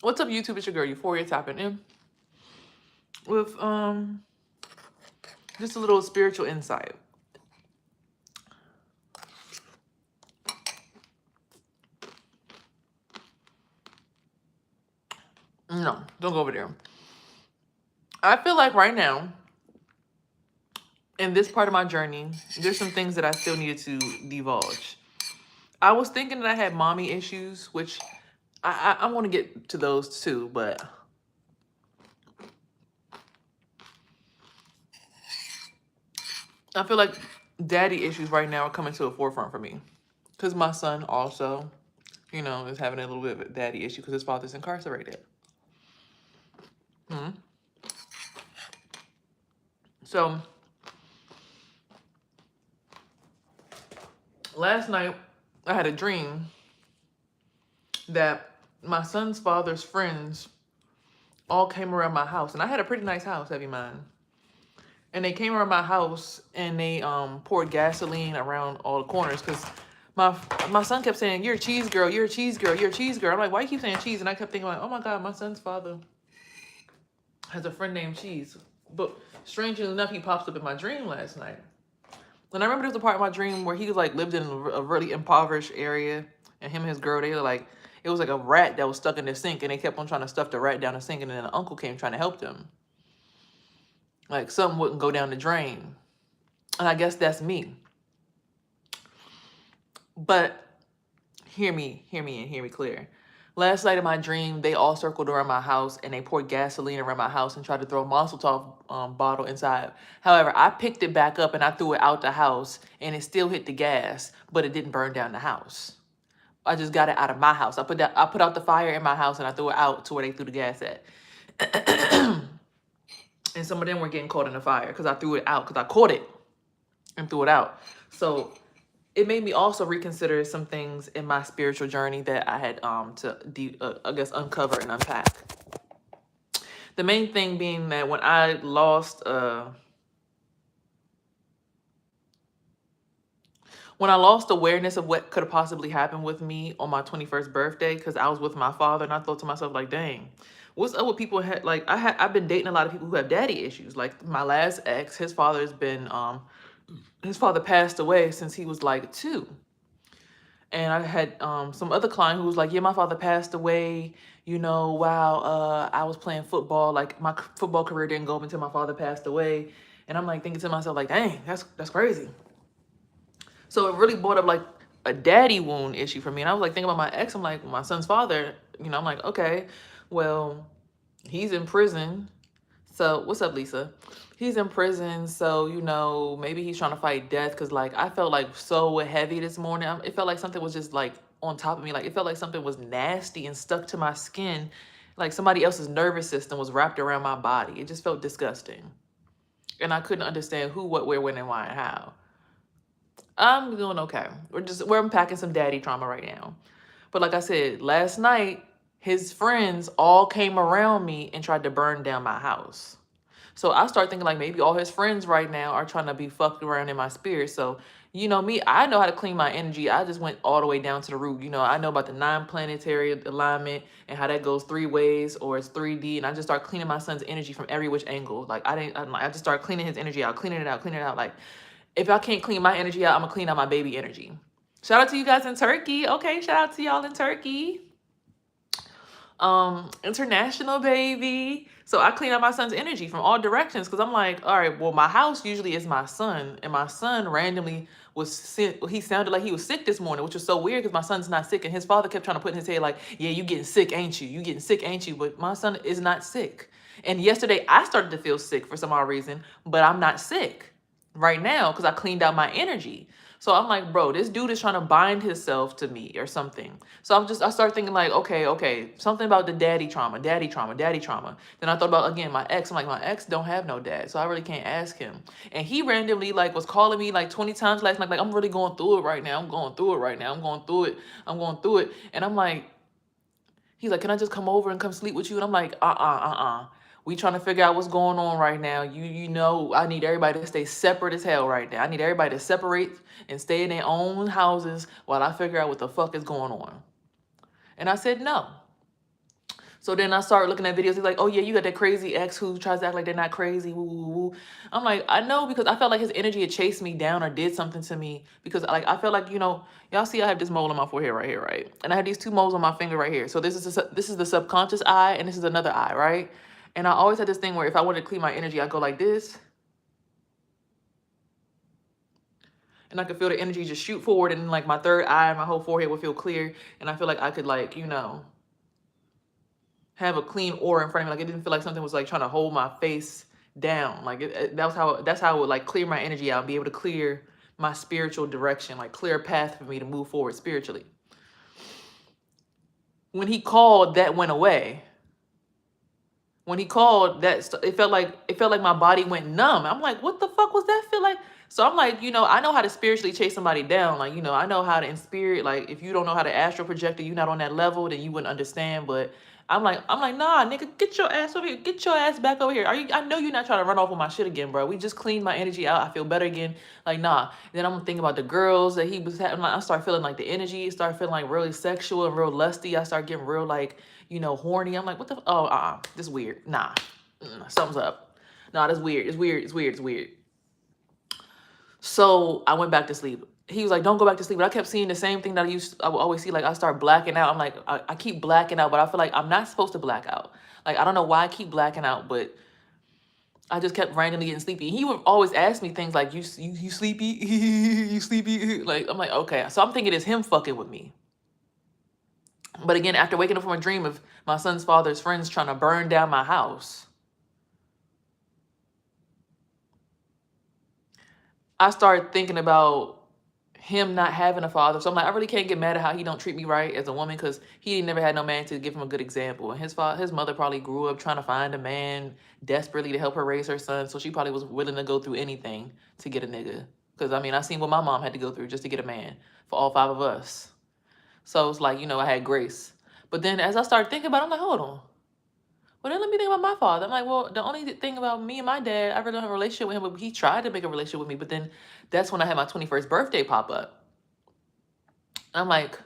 What's up, YouTube? It's your girl Euphoria tapping in with just a little spiritual insight. No, don't go over there. I feel like right now, in this part of my journey, there's some things that I still needed to divulge. I was thinking that I had mommy issues, which I want to get to those too, but I feel like daddy issues right now are coming to the forefront for me. Because my son also, is having a little bit of a daddy issue because his father's incarcerated. So last night I had a dream that my son's father's friends all came around my house, and I had a pretty nice house, have you mind? And they came around my house and they poured gasoline around all the corners because my son kept saying, "You're a cheese girl, you're a cheese girl, you're a cheese girl." I'm like, why you keep saying cheese? And I kept thinking like, oh my God, my son's father has a friend named Cheese. But strangely enough, he pops up in my dream last night. And I remember there was a part of my dream where he like lived in a really impoverished area, and him and his girl, they were like, it was like a rat that was stuck in the sink, and they kept on trying to stuff the rat down the sink, and then the uncle came trying to help them. Like something wouldn't go down the drain. And I guess that's me. But hear me clear. Last night in my dream, they all circled around my house and they poured gasoline around my house and tried to throw a Mazel Tov bottle inside. However, I picked it back up and I threw it out the house and it still hit the gas, but it didn't burn down the house. I just got it out of my house. I put out the fire in my house and I threw it out to where they threw the gas at. And some of them were getting caught in the fire because I threw it out, because I caught it and threw it out. So it made me also reconsider some things in my spiritual journey that I had I guess uncover and unpack. The main thing being that when I lost awareness of what could have possibly happened with me on my 21st birthday, because I was with my father and I thought to myself like, dang, what's up with people I've been dating a lot of people who have daddy issues. Like my last ex, his father passed away since he was like 2. And I had some other client who was like, yeah, my father passed away, while I was playing football. Like my football career didn't go up until my father passed away. And I'm like thinking to myself like, dang, that's crazy. So it really brought up like a daddy wound issue for me. And I was like thinking about my ex. I'm like, my son's father, I'm like, okay, well, he's in prison. So what's up, Lisa? He's in prison. So, maybe he's trying to fight death. Because like, I felt like so heavy this morning. It felt like something was just like on top of me. Like it felt like something was nasty and stuck to my skin. Like somebody else's nervous system was wrapped around my body. It just felt disgusting. And I couldn't understand who, what, where, when, and why, and how. I'm doing okay. We're unpacking some daddy trauma right now. But like I said, last night, his friends all came around me and tried to burn down my house. So I start thinking like maybe all his friends right now are trying to be fucked around in my spirit. So, me, I know how to clean my energy. I just went all the way down to the root. I know about the 9 planetary alignment and how that goes 3 ways or it's 3D. And I just start cleaning my son's energy from every which angle. Like I just start cleaning his energy out, cleaning it out. Like if I can't clean my energy out, I'm gonna clean out my baby energy. Shout out to you guys in Turkey. Okay, shout out to y'all in Turkey. International baby. So I clean out my son's energy from all directions because I'm like, all right, well, my house usually is my son, and my son randomly was sick. He sounded like he was sick this morning, which was so weird because my son's not sick, and his father kept trying to put in his head like, yeah, you getting sick, ain't you? You getting sick, ain't you? But my son is not sick. And yesterday I started to feel sick for some odd reason, but I'm not sick right now because I cleaned out my energy. So I'm like, bro, this dude is trying to bind himself to me or something. So I started thinking like, okay, something about the daddy trauma. Then I thought about, again, my ex. I'm like, my ex don't have no dad, so I really can't ask him. And he randomly like was calling me like 20 times last night, like, I'm really going through it right now. I'm going through it. And I'm like, he's like, can I just come over and come sleep with you? And I'm like, we trying to figure out what's going on right now. I need everybody to stay separate as hell right now. I need everybody to separate and stay in their own houses while I figure out what the fuck is going on. And I said no. So then I start looking at videos. He's like, oh yeah, you got that crazy ex who tries to act like they're not crazy. Woo, woo, woo. I'm like, I know, because I felt like his energy had chased me down or did something to me, because like I felt like, y'all see I have this mole on my forehead right here, right? And I have these two moles on my finger right here. So this is the subconscious eye, and this is another eye, right? And I always had this thing where if I wanted to clean my energy, I go like this, and I could feel the energy just shoot forward, and like my third eye and my whole forehead would feel clear, and I feel like I could like, have a clean aura in front of me. Like it didn't feel like something was like trying to hold my face down. Like that's how it would like clear my energy out and be able to clear my spiritual direction, like clear a path for me to move forward spiritually. When he called, that went away. When he called, it felt like my body went numb. I'm like, what the fuck was that feel like? So I'm like, I know how to spiritually chase somebody down. Like, I know how to in spirit. Like, if you don't know how to astral project, or you're not on that level, then you wouldn't understand. But I'm like, nah, nigga, get your ass over here. Get your ass back over here. I know you're not trying to run off with my shit again, bro. We just cleaned my energy out. I feel better again. Like, nah. Then I'm thinking about the girls that he was having. Like, I start feeling like the energy. Start feeling like really sexual and real lusty. I start getting real like, horny. I'm like, what the? This is weird. Nah, something's up. Nah, that's weird. It's weird. It's weird. It's weird. So I went back to sleep. He was like, don't go back to sleep. But I kept seeing the same thing that I would always see. Like I start blacking out. I'm like, I keep blacking out, but I feel like I'm not supposed to black out. Like, I don't know why I keep blacking out, but I just kept randomly getting sleepy. He would always ask me things like, you sleepy? You sleepy? Like, I'm like, okay. So I'm thinking it's him fucking with me. But again, after waking up from a dream of my son's father's friends trying to burn down my house, I started thinking about him not having a father. So I'm like, I really can't get mad at how he don't treat me right as a woman, because he never had no man to give him a good example. And his mother probably grew up trying to find a man desperately to help her raise her son. So she probably was willing to go through anything to get a nigga. Because I mean, I seen what my mom had to go through just to get a man for all 5 of us. So it's like, I had grace. But then as I started thinking about it, I'm like, hold on. Well, then let me think about my father. I'm like, well, the only thing about me and my dad, I really don't have a relationship with him, but he tried to make a relationship with me. But then that's when I had my 21st birthday pop up. I'm like,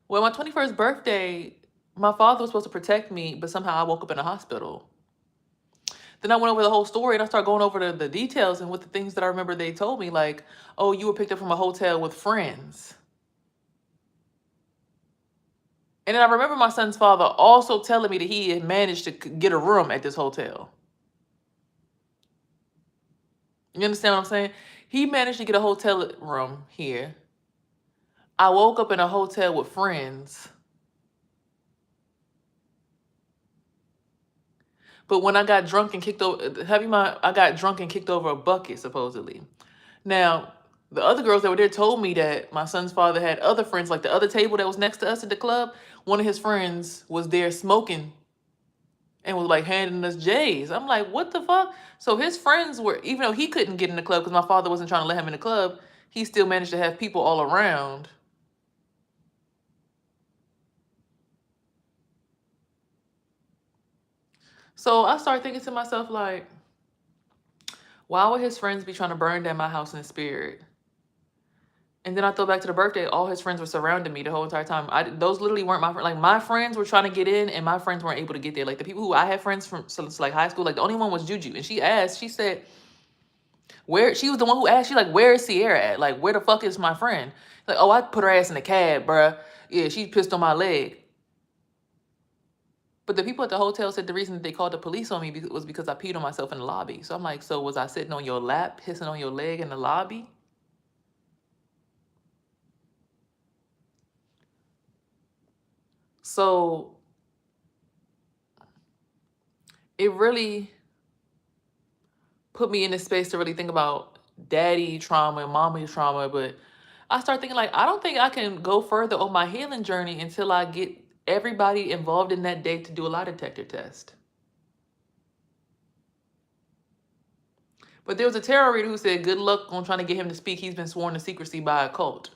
well, my 21st birthday, my father was supposed to protect me, but somehow I woke up in a hospital. Then I went over the whole story and I started going over the details and with the things that I remember they told me, like, oh, you were picked up from a hotel with friends. And then I remember my son's father also telling me that he had managed to get a room at this hotel. You understand what I'm saying? He managed to get a hotel room here. I woke up in a hotel with friends. But when I got drunk and kicked over, I got drunk and kicked over a bucket, supposedly. Now, the other girls that were there told me that my son's father had other friends, like the other table that was next to us at the club. One of his friends was there smoking and was like handing us J's. I'm like, what the fuck? So his friends were, even though he couldn't get in the club because my father wasn't trying to let him in the club, he still managed to have people all around. So I started thinking to myself, like, why would his friends be trying to burn down my house in the spirit? And then I thought back to the birthday, all his friends were surrounding me the whole entire time. Those literally weren't my friends. Like, my friends were trying to get in and my friends weren't able to get there. Like, the people who I had friends from since like high school, like the only one was Juju. And she said, she was the one who asked, she like, where is Sierra at? Like, where the fuck is my friend? Like, oh, I put her ass in the cab, bruh. Yeah, she pissed on my leg. But the people at the hotel said the reason that they called the police on me was because I peed on myself in the lobby. So I'm like, so was I sitting on your lap, pissing on your leg in the lobby? So it really put me in this space to really think about daddy trauma and mommy trauma. But I started thinking, like, I don't think I can go further on my healing journey until I get everybody involved in that day to do a lie detector test. But there was a tarot reader who said, good luck on trying to get him to speak. He's been sworn to secrecy by a cult.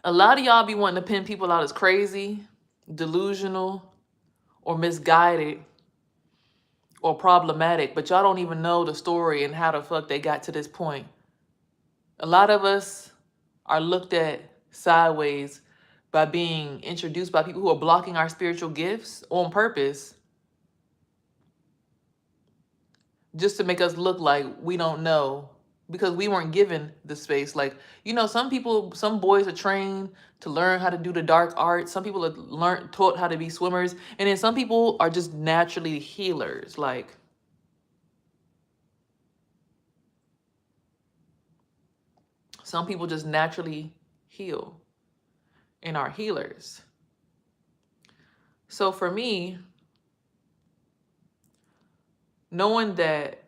A lot of y'all be wanting to pin people out as crazy, delusional, or misguided, or problematic, but y'all don't even know the story and how the fuck they got to this point. A lot of us are looked at sideways by being introduced by people who are blocking our spiritual gifts on purpose, just to make us look like we don't know, because we weren't given the space. Like, some people, some boys are trained to learn how to do the dark arts. Some people are taught how to be swimmers. And then some people are just naturally healers. Like, some people just naturally heal and are healers. So for me, knowing that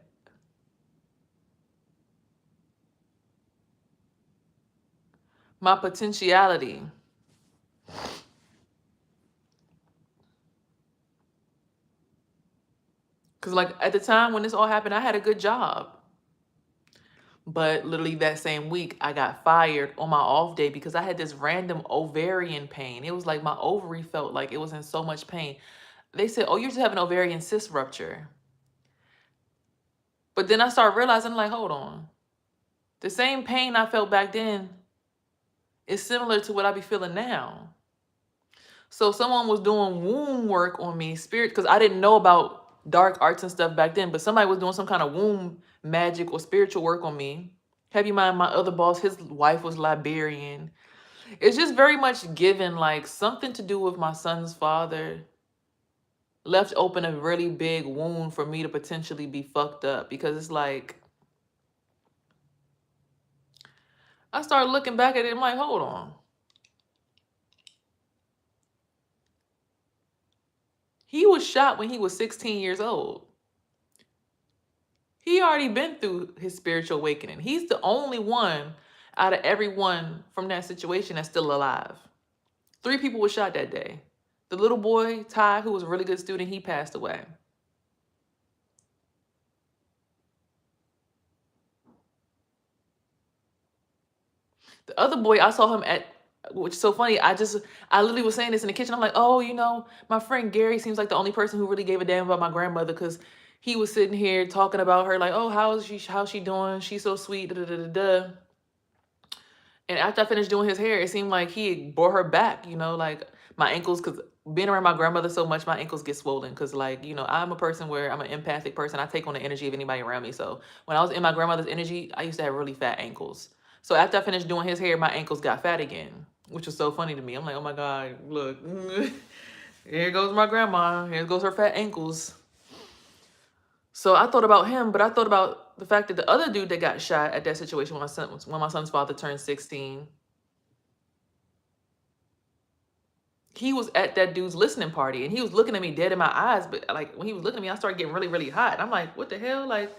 my potentiality, because like at the time when this all happened, I had a good job. But literally that same week, I got fired on my off day because I had this random ovarian pain. It was like my ovary felt like it was in so much pain. They said, oh, you're just having ovarian cyst rupture. But then I started realizing, like, hold on. The same pain I felt back then is similar to what I be feeling now. So someone was doing womb work on me, spirit, because I didn't know about dark arts and stuff back then, but somebody was doing some kind of womb magic or spiritual work on me. Have you mind, my other boss, his wife was Liberian. It's just very much given like something to do with my son's father left open a really big wound for me to potentially be fucked up, because it's like I started looking back at it, I'm like, hold on. He was shot when he was 16 years old. He already been through his spiritual awakening. He's the only one out of everyone from that situation that's still alive. 3 people were shot that day. The little boy, Ty, who was a really good student, he passed away. The other boy, I saw him at, which is so funny. I literally was saying this in the kitchen. I'm like, oh, my friend Gary seems like the only person who really gave a damn about my grandmother, because he was sitting here talking about her, like, oh, how's she doing? She's so sweet, da da da da. And after I finished doing his hair, it seemed like he brought her back, like my ankles, because being around my grandmother so much, my ankles get swollen. Because, like, I'm a person where I'm an empathic person. I take on the energy of anybody around me. So when I was in my grandmother's energy, I used to have really fat ankles. So after I finished doing his hair, my ankles got fat again, which was so funny to me. I'm like, oh my God, look, here goes my grandma. Here goes her fat ankles. So I thought about him, but I thought about the fact that the other dude that got shot at that situation when my son's father turned 16, he was at that dude's listening party, and he was looking at me dead in my eyes. But like when he was looking at me, I started getting really, really hot. And I'm like, what the hell? Like,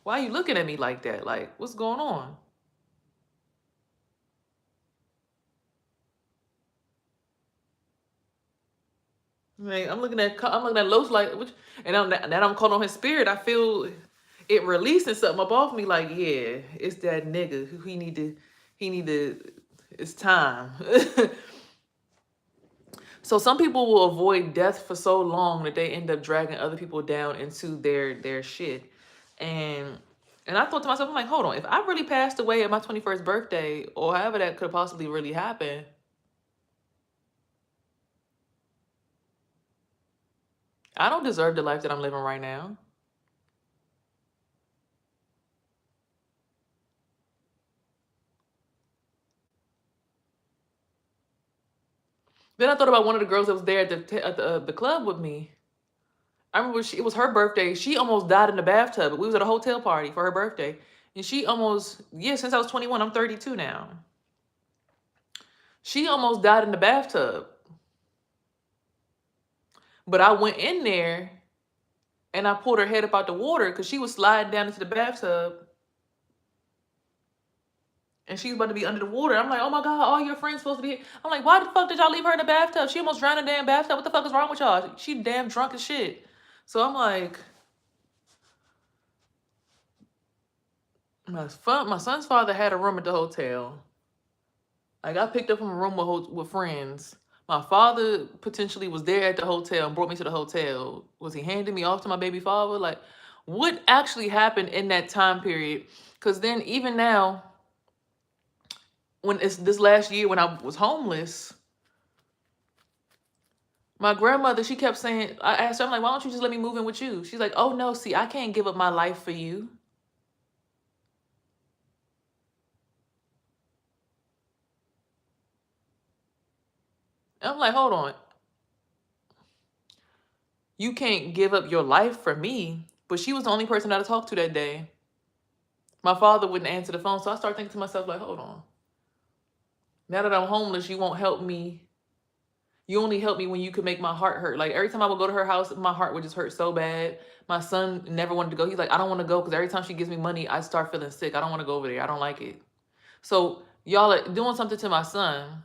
why are you looking at me like that? Like, what's going on? Like, I'm looking at Los, like, which, and now I'm caught on his spirit. I feel it releasing something up off me. Like, yeah, it's that nigga who he need to. It's time. So some people will avoid death for so long that they end up dragging other people down into their shit. And I thought to myself, I'm like, hold on, if I really passed away at my 21st birthday, or however that could possibly really happen, I don't deserve the life that I'm living right now. Then I thought about one of the girls that was there at the club with me. I remember it was her birthday. She almost died in the bathtub. We was at a hotel party for her birthday. And she almost, since I was 21, I'm 32 now. She almost died in the bathtub. But I went in there and I pulled her head up out the water because she was sliding down into the bathtub. And she was about to be under the water. I'm like, oh my God, all your friends supposed to be here. I'm like, why the fuck did y'all leave her in the bathtub? She almost drowned in the damn bathtub. What the fuck is wrong with y'all? She damn drunk as shit. So I'm like, my son's father had a room at the hotel. I got picked up from a room with friends. My father potentially was there at the hotel and brought me to the hotel. Was he handing me off to my baby father? Like, what actually happened in that time period? Because then even now, when it's this last year when I was homeless, my grandmother, she kept saying, I asked her, I'm like, why don't you just let me move in with you? She's like, oh no, see, I can't give up my life for you. And I'm like, hold on. You can't give up your life for me. But she was the only person that I talked to that day. My father wouldn't answer the phone. So I started thinking to myself, like, hold on. Now that I'm homeless, you won't help me. You only help me when you could make my heart hurt. Like every time I would go to her house, my heart would just hurt so bad. My son never wanted to go. He's like, I don't want to go because every time she gives me money, I start feeling sick. I don't want to go over there. I don't like it. So y'all are doing something to my son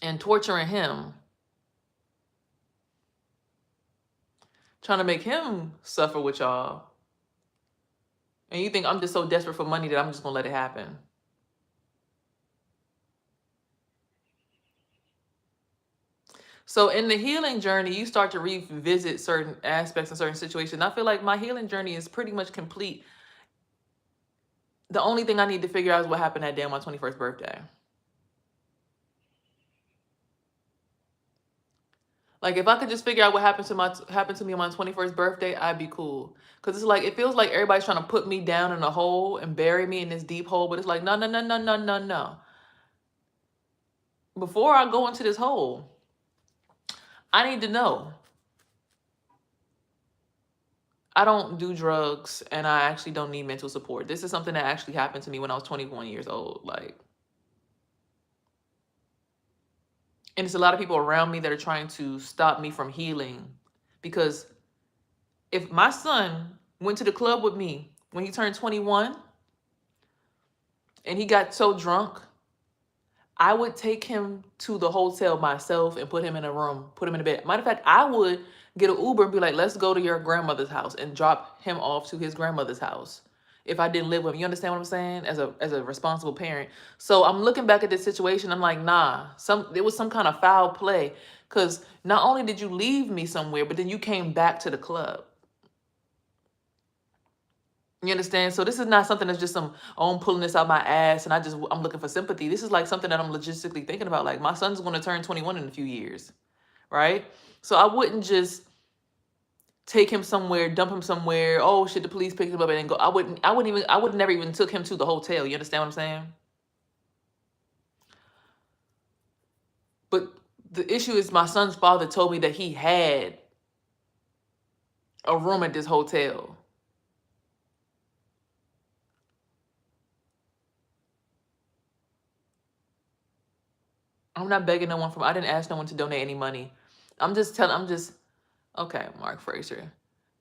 and torturing him, trying to make him suffer with y'all. And you think I'm just so desperate for money that I'm just going to let it happen. So in the healing journey, you start to revisit certain aspects and certain situations. I feel like my healing journey is pretty much complete. The only thing I need to figure out is what happened that day on my 21st birthday. Like if I could just figure out what happened to me on my 21st birthday, I'd be cool. Cause it's like it feels like everybody's trying to put me down in a hole and bury me in this deep hole, but it's like no, no, no, no, no, no, no. Before I go into this hole, I need to know I don't do drugs and I actually don't need mental support. This is something that actually happened to me when I was 21 years old. Like, and it's a lot of people around me that are trying to stop me from healing. Because if my son went to the club with me when he turned 21 and he got so drunk, I would take him to the hotel myself and put him in a room, put him in a bed. Matter of fact, I would get an Uber and be like, let's go to your grandmother's house and drop him off to his grandmother's house. If I didn't live with him, you understand what I'm saying? As a responsible parent. So I'm looking back at this situation. I'm like, nah, there was some kind of foul play. Because not only did you leave me somewhere, but then you came back to the club. You understand? So this is not something that's just I'm pulling this out my ass and I'm looking for sympathy. This is like something that I'm logistically thinking about. Like my son's going to turn 21 in a few years, right? So I wouldn't just take him somewhere, dump him somewhere. Oh shit, the police picked him up and then go. I would never even took him to the hotel. You understand what I'm saying? But the issue is my son's father told me that he had a room at this hotel. I'm not begging no one I didn't ask no one to donate any money. Okay, Mark Fraser.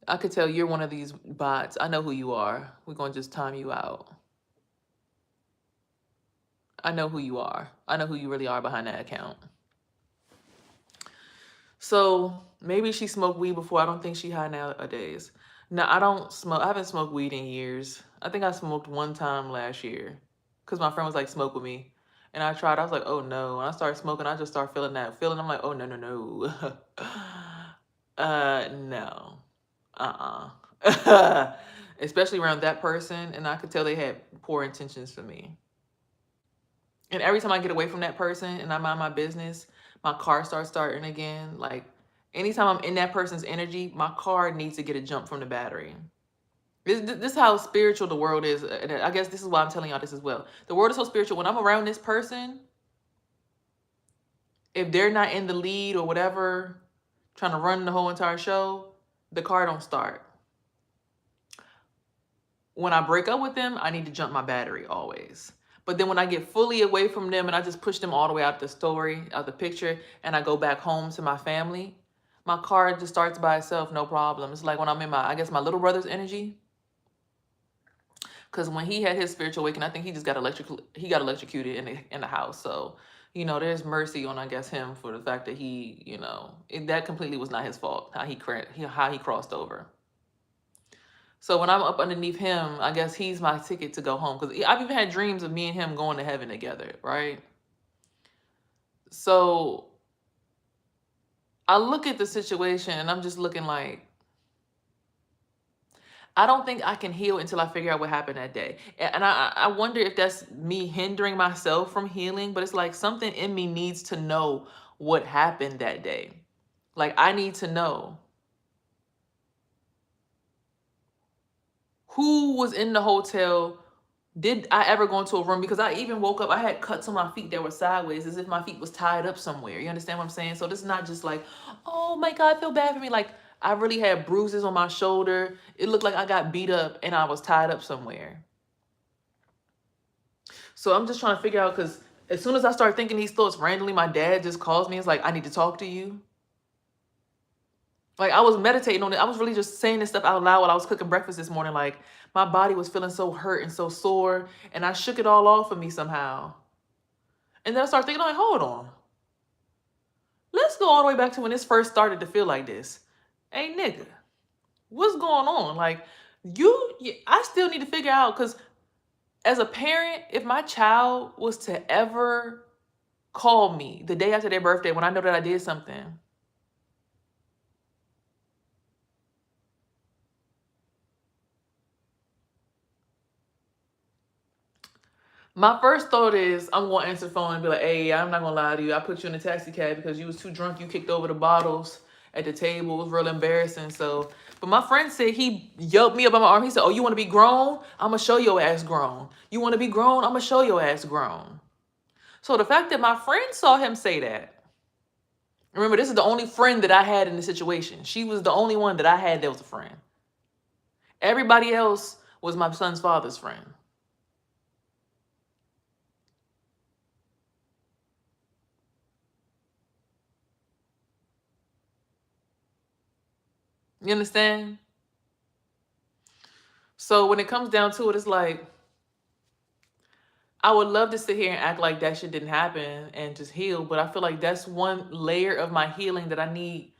I could tell you're one of these bots. I know who you are. We're going to just time you out. I know who you are. I know who you really are behind that account. So maybe she smoked weed before. I don't think she high nowadays. No, I don't smoke. I haven't smoked weed in years. I think I smoked one time last year because my friend was like, smoke with me. And I tried. I was like, oh no. When I started smoking, I just started feeling that feeling. I'm like, oh no, no, no. No. Especially around that person. And I could tell they had poor intentions for me. And every time I get away from that person and I mind my business, my car starts starting again. Like anytime I'm in that person's energy, my car needs to get a jump from the battery. This is how spiritual the world is. And I guess this is why I'm telling y'all this as well. The world is so spiritual. When I'm around this person, if they're not in the lead or whatever, trying to run the whole entire show, the car don't start. When I break up with them, I need to jump my battery always. But then when I get fully away from them and I just push them all the way out the story, out the picture, and I go back home to my family, my car just starts by itself, no problem. It's like when I'm in I guess my little brother's energy. Because when he had his spiritual awakening, I think he just got electrocuted in the house. So, there's mercy on, I guess, him for the fact that that completely was not his fault, how he crossed over. So when I'm up underneath him, I guess he's my ticket to go home. Because I've even had dreams of me and him going to heaven together, right? So I look at the situation and I'm just looking like, I don't think I can heal until I figure out what happened that day. And I wonder if that's me hindering myself from healing, but it's like something in me needs to know what happened that day. Like, I need to know who was in the hotel. Did I ever go into a room? Because I even woke up, I had cuts on my feet that were sideways as if my feet was tied up somewhere. You understand what I'm saying? So this is not just like, oh my God, I feel bad for me. Like, I really had bruises on my shoulder. It looked like I got beat up and I was tied up somewhere. So I'm just trying to figure out, because as soon as I start thinking these thoughts randomly, my dad just calls me. It's like, I need to talk to you. Like, I was meditating on it. I was really just saying this stuff out loud while I was cooking breakfast this morning. Like, my body was feeling so hurt and so sore, and I shook it all off of me somehow. And then I started thinking, like, hold on. Let's go all the way back to when this first started to feel like this. Hey, nigga, what's going on? Like, I still need to figure out, because as a parent, if my child was to ever call me the day after their birthday when I know that I did something, my first thought is I'm going to answer the phone and be like, hey, I'm not going to lie to you. I put you in a taxi cab because you was too drunk. You kicked over the bottles at the table. It was real embarrassing. So, but my friend said, he yelped me up on my arm. He said, oh, you want to be grown? I'm going to show your ass grown. You want to be grown? I'm going to show your ass grown. So the fact that my friend saw him say that, remember, this is the only friend that I had in the situation. She was the only one that I had that was a friend. Everybody else was my son's father's friend. You understand? So when it comes down to it, it's like, I would love to sit here and act like that shit didn't happen and just heal, but I feel like that's one layer of my healing that I need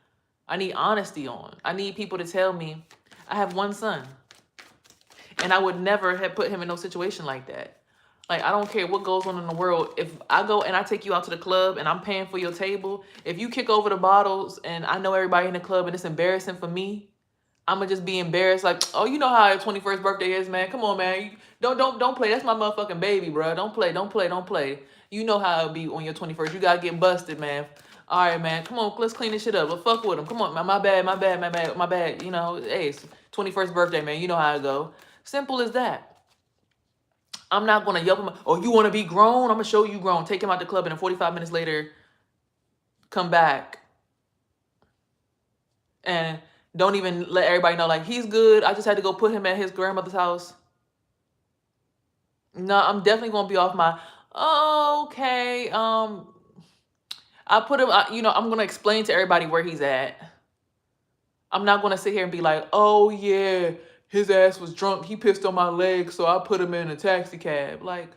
honesty on. I need people to tell me I have one son, and I would never have put him in no situation like that. Like, I don't care what goes on in the world. If I go and I take you out to the club and I'm paying for your table, if you kick over the bottles and I know everybody in the club and it's embarrassing for me, I'm gonna just be embarrassed. Like, oh, you know how your 21st birthday is, man. Come on, man. Don't play. That's my motherfucking baby, bro. Don't play. You know how it'll be on your 21st. You gotta get busted, man. All right, man. Come on, let's clean this shit up. Let's fuck with him. Come on, man. My bad. You know, hey, it's 21st birthday, man. You know how it go. Simple as that. I'm not gonna yelp him. Oh, you wanna be grown? I'm gonna show you grown. Take him out the club, and then 45 minutes later, come back and don't even let everybody know, like, he's good. I just had to go put him at his grandmother's house. No, I'm definitely gonna be off my, oh, okay. I put him, I'm gonna explain to everybody where he's at. I'm not gonna sit here and be like, oh yeah, his ass was drunk. He pissed on my leg, so I put him in a taxi cab. Like,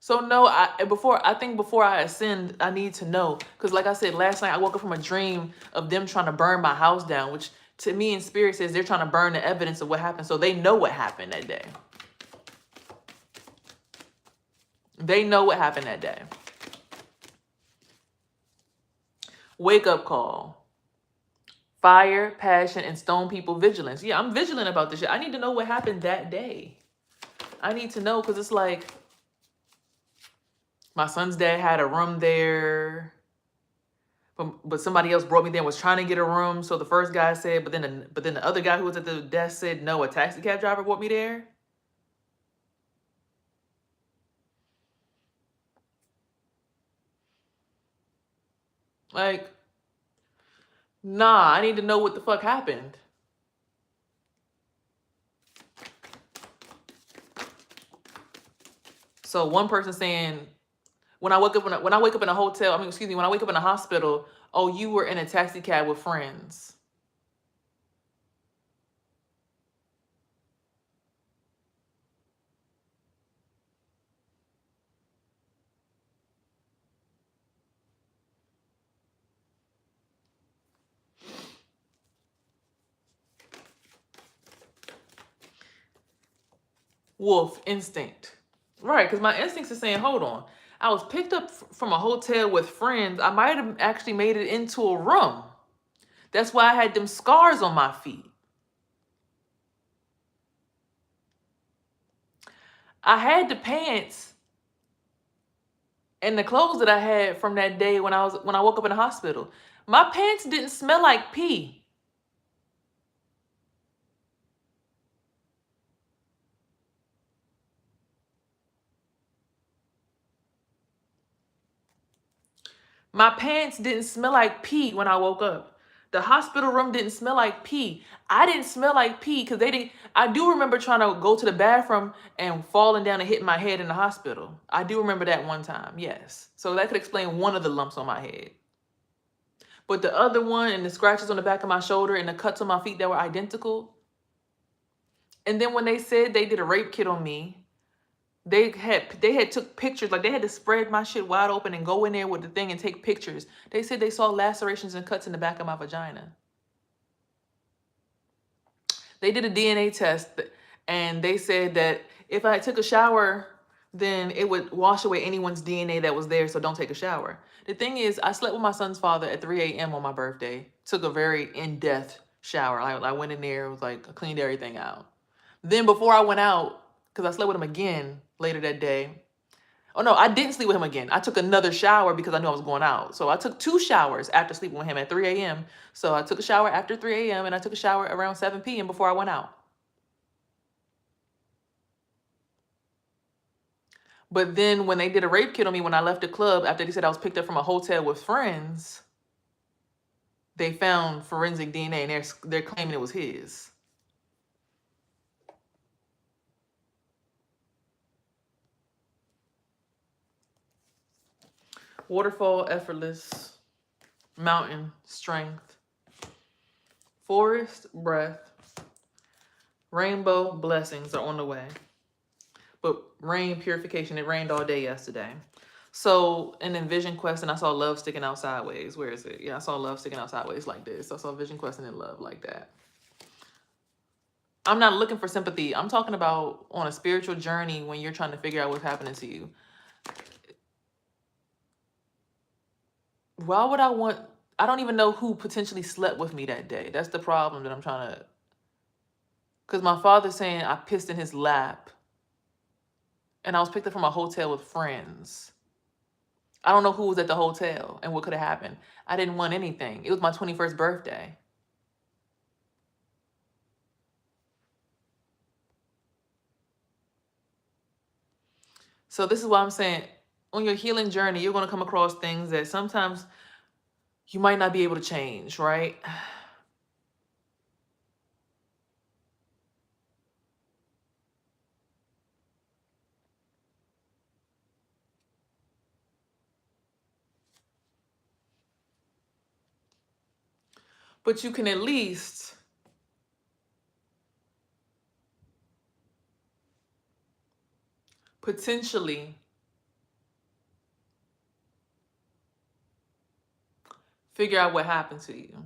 so no, I think before I ascend, I need to know. Because like I said, last night I woke up from a dream of them trying to burn my house down, which to me in spirit says they're trying to burn the evidence of what happened. So they know what happened that day. They know what happened that day. Wake up call. Fire, passion, and stone people vigilance. Yeah, I'm vigilant about this shit. I need to know what happened that day. I need to know, because it's like, my son's dad had a room there, but somebody else brought me there and was trying to get a room. So the first guy said, but then the other guy who was at the desk said, no, a taxi cab driver brought me there. Like, nah, I need to know what the fuck happened. So one person saying, when I wake up in a hotel, when I wake up in a hospital, oh, you were in a taxi cab with friends. Wolf instinct. Right, because my instincts are saying, hold on. I was picked up from a hotel with friends. I might have actually made it into a room. That's why I had them scars on my feet. I had the pants and the clothes that I had from that day when I woke up in the hospital. My pants didn't smell like pee. My pants didn't smell like pee when I woke up. The hospital room didn't smell like pee. I didn't smell like pee because they didn't. I do remember trying to go to the bathroom and falling down and hitting my head in the hospital. I do remember that one time, yes. So that could explain one of the lumps on my head. But the other one and the scratches on the back of my shoulder and the cuts on my feet that were identical. And then when they said they did a rape kit on me, they had took pictures, like they had to spread my shit wide open and go in there with the thing and take pictures. They said they saw lacerations and cuts in the back of my vagina. They did a DNA test and they said that if I took a shower, then it would wash away anyone's DNA that was there, so don't take a shower. The thing is, I slept with my son's father at 3 a.m. on my birthday. Took a very in-depth shower. I went in there, was like, cleaned everything out. Then before I went out, because I slept with him again later that day. Oh no, I didn't sleep with him again. I took another shower because I knew I was going out. So I took 2 showers after sleeping with him at 3 a.m. So I took a shower after 3 a.m. and I took a shower around 7 p.m. before I went out. But then when they did a rape kit on me when I left the club, after they said I was picked up from a hotel with friends, they found forensic DNA and they're claiming it was his. Waterfall, effortless. Mountain, strength. Forest, breath. Rainbow, blessings are on the way. But rain, purification, it rained all day yesterday. So, and then Vision Quest, and I saw love sticking out sideways. Where is it? Yeah, I saw love sticking out sideways like this. I saw Vision Quest and then love like that. I'm not looking for sympathy. I'm talking about on a spiritual journey when you're trying to figure out what's happening to you. Why would I want... I don't even know who potentially slept with me that day. That's the problem that I'm trying to... Because my father's saying I pissed in his lap. And I was picked up from a hotel with friends. I don't know who was at the hotel and what could have happened. I didn't want anything. It was my 21st birthday. So this is why I'm saying, on your healing journey, you're going to come across things that sometimes you might not be able to change, right? But you can at least potentially figure out what happened to you.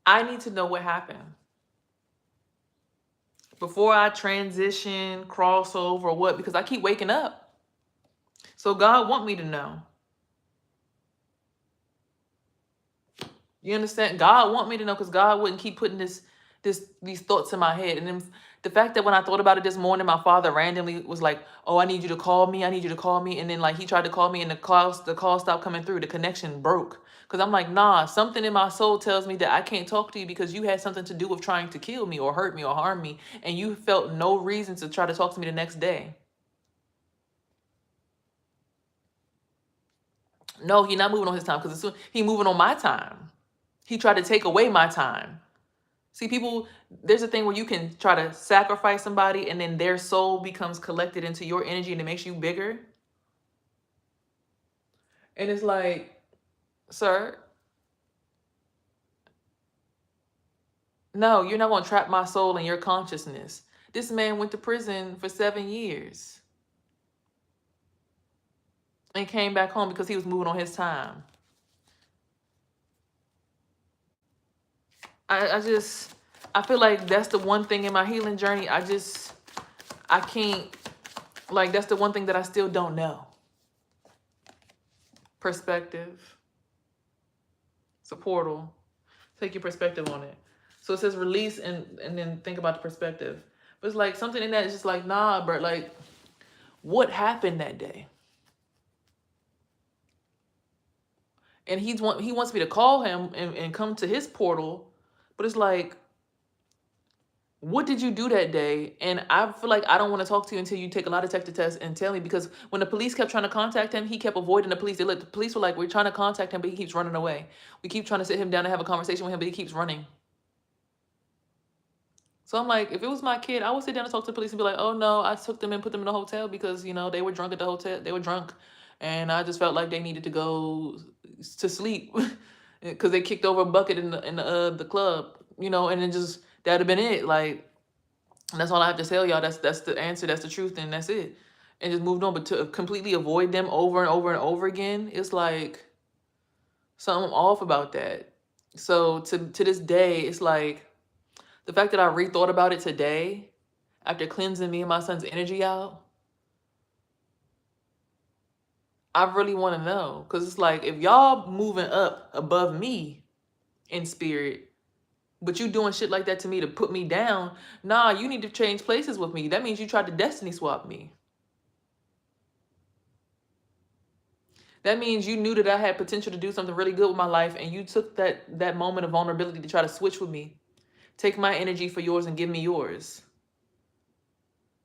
I need to know what happened before I transition, crossover, or what, because I keep waking up. So God want me to know. You understand? God want me to know, because God wouldn't keep putting these thoughts in my head. And then the fact that when I thought about it this morning, my father randomly was like, "Oh, I need you to call me. I need you to call me." And then like he tried to call me and the call stopped coming through. The connection broke. Because I'm like, nah, something in my soul tells me that I can't talk to you because you had something to do with trying to kill me or hurt me or harm me. And you felt no reason to try to talk to me the next day. No, he's not moving on his time, because he moving on my time. He tried to take away my time. See, people, there's a thing where you can try to sacrifice somebody and then their soul becomes collected into your energy and it makes you bigger. And it's like, sir, no, you're not going to trap my soul in your consciousness. This man went to prison for 7 years and came back home because he was moving on his time. I just, I feel like that's the one thing in my healing journey. I can't, like, that's the one thing that I still don't know. Perspective. It's a portal. Take your perspective on it. So it says release and then think about the perspective. But it's like something in that is just like, nah, bro, like, what happened that day? And he wants me to call him and come to his portal. But it's like, what did you do that day? And I feel like I don't want to talk to you until you take a lie detector test and tell me, because when the police kept trying to contact him, he kept avoiding the police. The police were like, we're trying to contact him, but he keeps running away. We keep trying to sit him down and have a conversation with him, but he keeps running. So I'm like, if it was my kid, I would sit down and talk to the police and be like, oh no, I took them and put them in a hotel because, you know, they were drunk at the hotel. They were drunk. And I just felt like they needed to go to sleep because they kicked over a bucket in the club, you know, and then just, that'd have been it. Like, that's all I have to tell y'all. That's the answer. That's the truth. And that's it. And just moved on. But to completely avoid them over and over and over again, it's like something off about that. So to this day, it's like the fact that I rethought about it today after cleansing me and my son's energy out, I really want to know. Because it's like, if y'all moving up above me in spirit, but you doing shit like that to me to put me down, nah, you need to change places with me. That means you tried to destiny swap me. That means you knew that I had potential to do something really good with my life, and you took that moment of vulnerability to try to switch with me. Take my energy for yours and give me yours.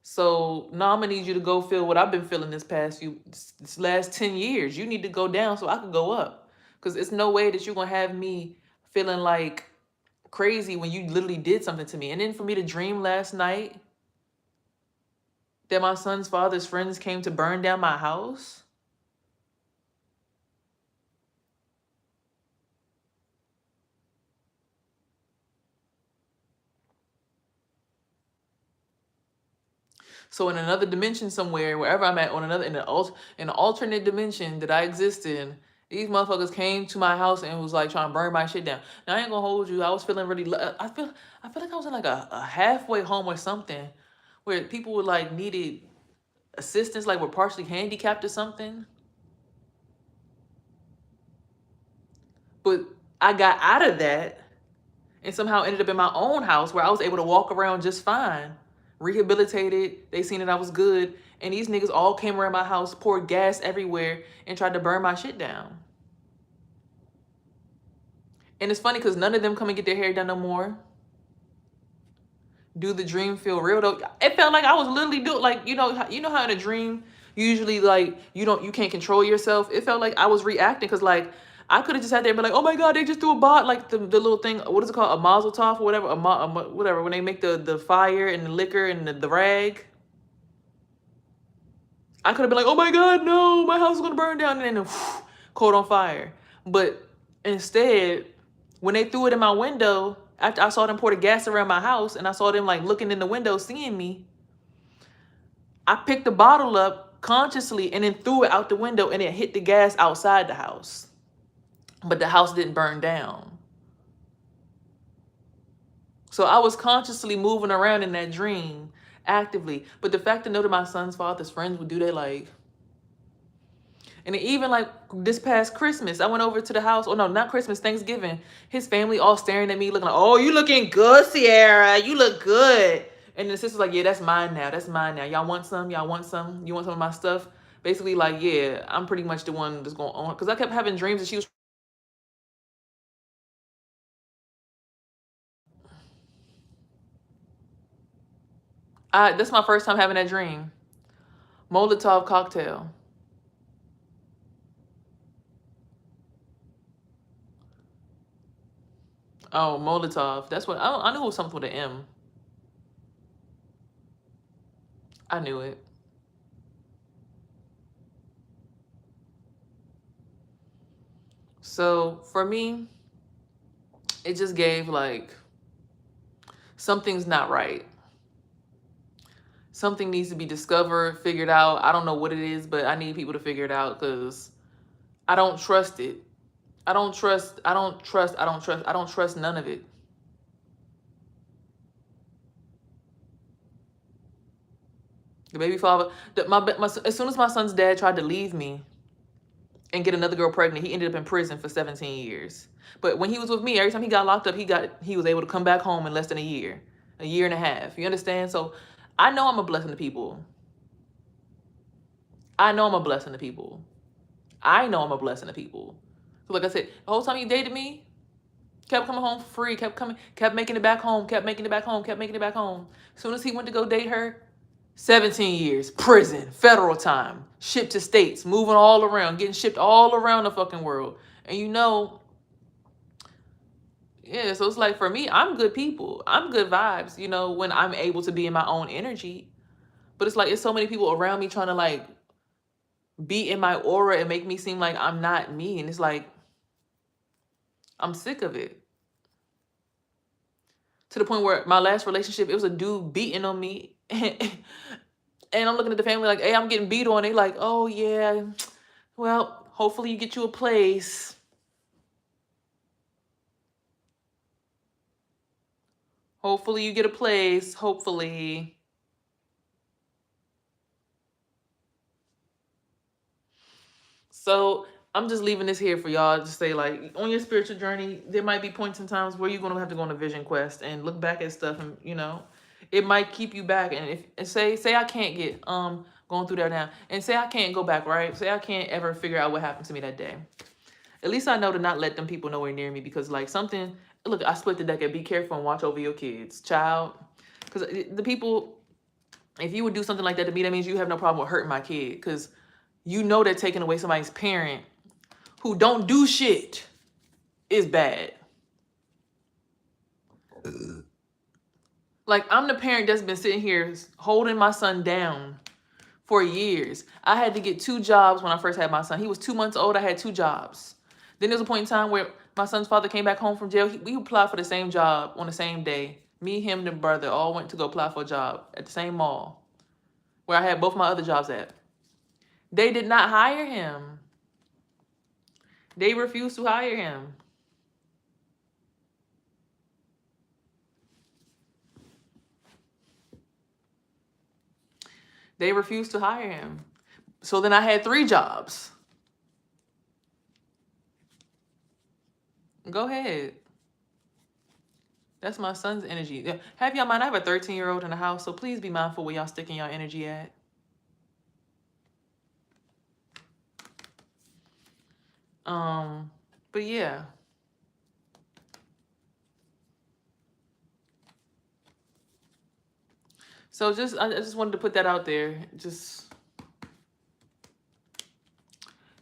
So now I'm gonna need you to go feel what I've been feeling this last 10 years. You need to go down so I can go up. Because it's no way that you're gonna have me feeling like crazy when you literally did something to me. And then for me to dream last night that my son's father's friends came to burn down my house. So in another dimension somewhere, wherever I'm at, on another in an alternate dimension that I exist in, these motherfuckers came to my house and was like trying to burn my shit down. Now I ain't gonna hold you. I was feeling really. I feel like I was in like a halfway home or something, where people were like needed assistance, like were partially handicapped or something. But I got out of that and somehow ended up in my own house where I was able to walk around just fine. Rehabilitated. They seen that I was good. And these niggas all came around my house, poured gas everywhere, and tried to burn my shit down. And it's funny because none of them come and get their hair done no more. Do the dream feel real though? It felt like I was literally doing, like, you know how in a dream usually like you can't control yourself. It felt like I was reacting because like I could have just sat there and be like, oh my god, they just threw a bot, like the little thing, what is it called, a mazel tov or whatever, whatever, when they make the fire and the liquor and the rag. I could have been like, oh my god, no, my house is gonna burn down, and then caught on fire. But instead, when they threw it in my window, after I saw them pour the gas around my house and I saw them like looking in the window, seeing me, I picked the bottle up consciously and then threw it out the window, and it hit the gas outside the house. But the house didn't burn down. So I was consciously moving around in that dream actively. But the fact to know that my son's father's friends would do that, like, and even like this past Christmas, I went over to the house. Oh no, not Christmas, Thanksgiving. His family all staring at me, looking like, oh, you looking good, Sierra. You look good. And the sister's like, yeah, that's mine now. That's mine now. Y'all want some? Y'all want some? You want some of my stuff? Basically, like, yeah, I'm pretty much the one that's going on. Because I kept having dreams that she was. That's my first time having that dream. Molotov cocktail. Oh, Molotov. That's what I knew it was something with an M. I knew it. So for me, it just gave like something's not right. Something needs to be discovered, figured out. I don't know what it is, but I need people to figure it out because I don't trust it. I don't trust none of it. The baby father, as soon as my son's dad tried to leave me and get another girl pregnant, he ended up in prison for 17 years. But when he was with me, every time he got locked up, he was able to come back home in less than a year and a half. You understand? So I know I'm a blessing to people. I know I'm a blessing to people. I know I'm a blessing to people. So like I said, the whole time he dated me, kept coming home for free, kept making it back home, kept making it back home, kept making it back home. As soon as he went to go date her, 17 years, prison, federal time, shipped to states, moving all around, getting shipped all around the fucking world. And yeah, so it's like for me, I'm good people. I'm good vibes, when I'm able to be in my own energy. But it's like, it's so many people around me trying to like be in my aura and make me seem like I'm not me. And it's like, I'm sick of it. To the point where my last relationship, it was a dude beating on me. And I'm looking at the family like, hey, I'm getting beat on. They like, oh, yeah, well, hopefully you get you a place. Hopefully you get a place. Hopefully. So I'm just leaving this here for y'all to say, like, on your spiritual journey, there might be points and times where you're going to have to go on a vision quest and look back at stuff, and it might keep you back. And say I can't get going through that now, and say I can't go back, right? Say I can't ever figure out what happened to me that day. At least I know to not let them people nowhere near me, because like something, look, I split the deck. Be careful and watch over your kids, child, because the people, if you would do something like that to me, that means you have no problem with hurting my kid, because they're taking away somebody's parent who don't do shit is bad. Like, I'm the parent that's been sitting here holding my son down for years. I had to get 2 jobs when I first had my son. He was 2 months old. I had 2 jobs. Then there was a point in time where my son's father came back home from jail. We applied for the same job on the same day. Me, him, and the brother all went to go apply for a job at the same mall where I had both my other jobs at. They did not hire him. They refused to hire him. They refused to hire him. So then I had 3 jobs. Go ahead. That's my son's energy. Have y'all mind, I have a 13-year-old in the house, so please be mindful where y'all sticking y'all energy at. But yeah. So I just wanted to put that out there. Just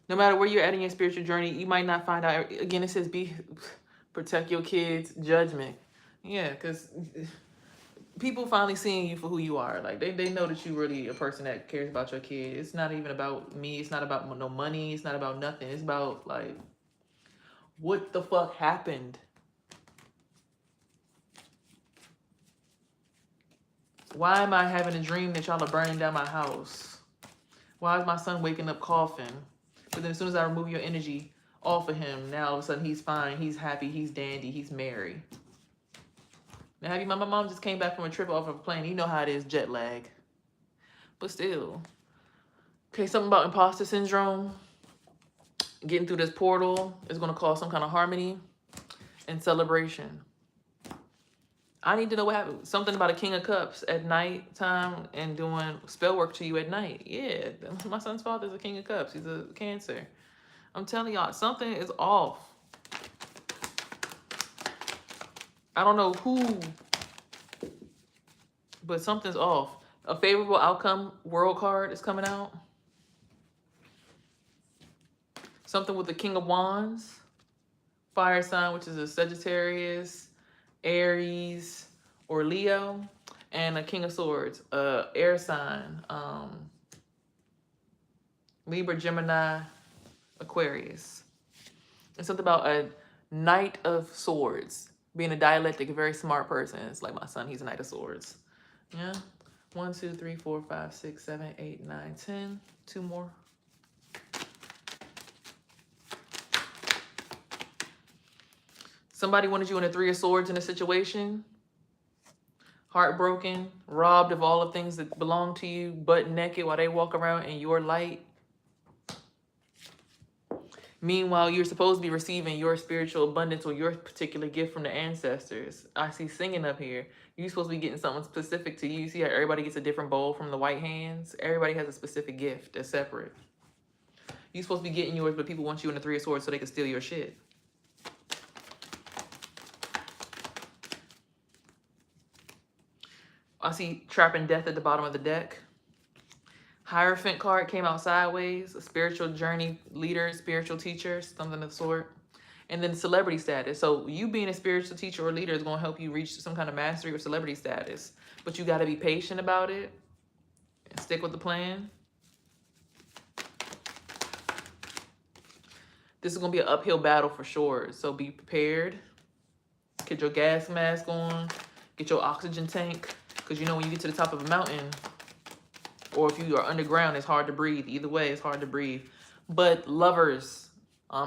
no matter where you're at in your spiritual journey, you might not find out. Again, it says protect your kids' judgment. Yeah, because people finally seeing you for who you are. Like they know that you're really a person that cares about your kid. It's not even about me. It's not about no money. It's not about nothing. It's about like, what the fuck happened? Why am I having a dream that y'all are burning down my house? Why is my son waking up coughing? But then as soon as I remove your energy off of him, now all of a sudden he's fine, he's happy, he's dandy, he's merry. Now my mom just came back from a trip off of a plane. You know how it is, jet lag. But still. Okay, something about imposter syndrome. Getting through this portal is going to cause some kind of harmony and celebration. I need to know what happened. Something about a King of Cups at night time and doing spell work to you at night. Yeah, my son's father's a King of Cups. He's a Cancer. I'm telling y'all, something is off. I don't know who, but something's off. A favorable outcome world card is coming out. Something with the King of Wands, fire sign, which is a Sagittarius, Aries, or Leo, and a King of Swords, air sign, Libra, Gemini, Aquarius. And something about a Knight of Swords, being a dialectic, a very smart person. It's like my son, he's a Knight of Swords. Yeah. 1, 2, 3, 4, 5, 6, 7, 8, 9, 10. 2 more. Somebody wanted you in a 3 of Swords in a situation. heartbroken, robbed of all the things that belong to you, butt naked while they walk around in your light. Meanwhile, you're supposed to be receiving your spiritual abundance or your particular gift from the ancestors. I see singing up here. You're supposed to be getting something specific to you. See how everybody gets a different bowl from the white hands? Everybody has a specific gift that's separate. You're supposed to be getting yours, but people want you in the Three of Swords so they can steal your shit. I see trapping death at the bottom of the deck. Hierophant card came out sideways. A spiritual journey leader, spiritual teacher, something of the sort. And then celebrity status. So you being a spiritual teacher or leader is going to help you reach some kind of mastery or celebrity status. But you got to be patient about it and stick with the plan. This is going to be an uphill battle for sure. So be prepared. Get your gas mask on. Get your oxygen tank. Because you know when you get to the top of a mountain, or if you are underground, it's hard to breathe. Either way, it's hard to breathe. But lovers,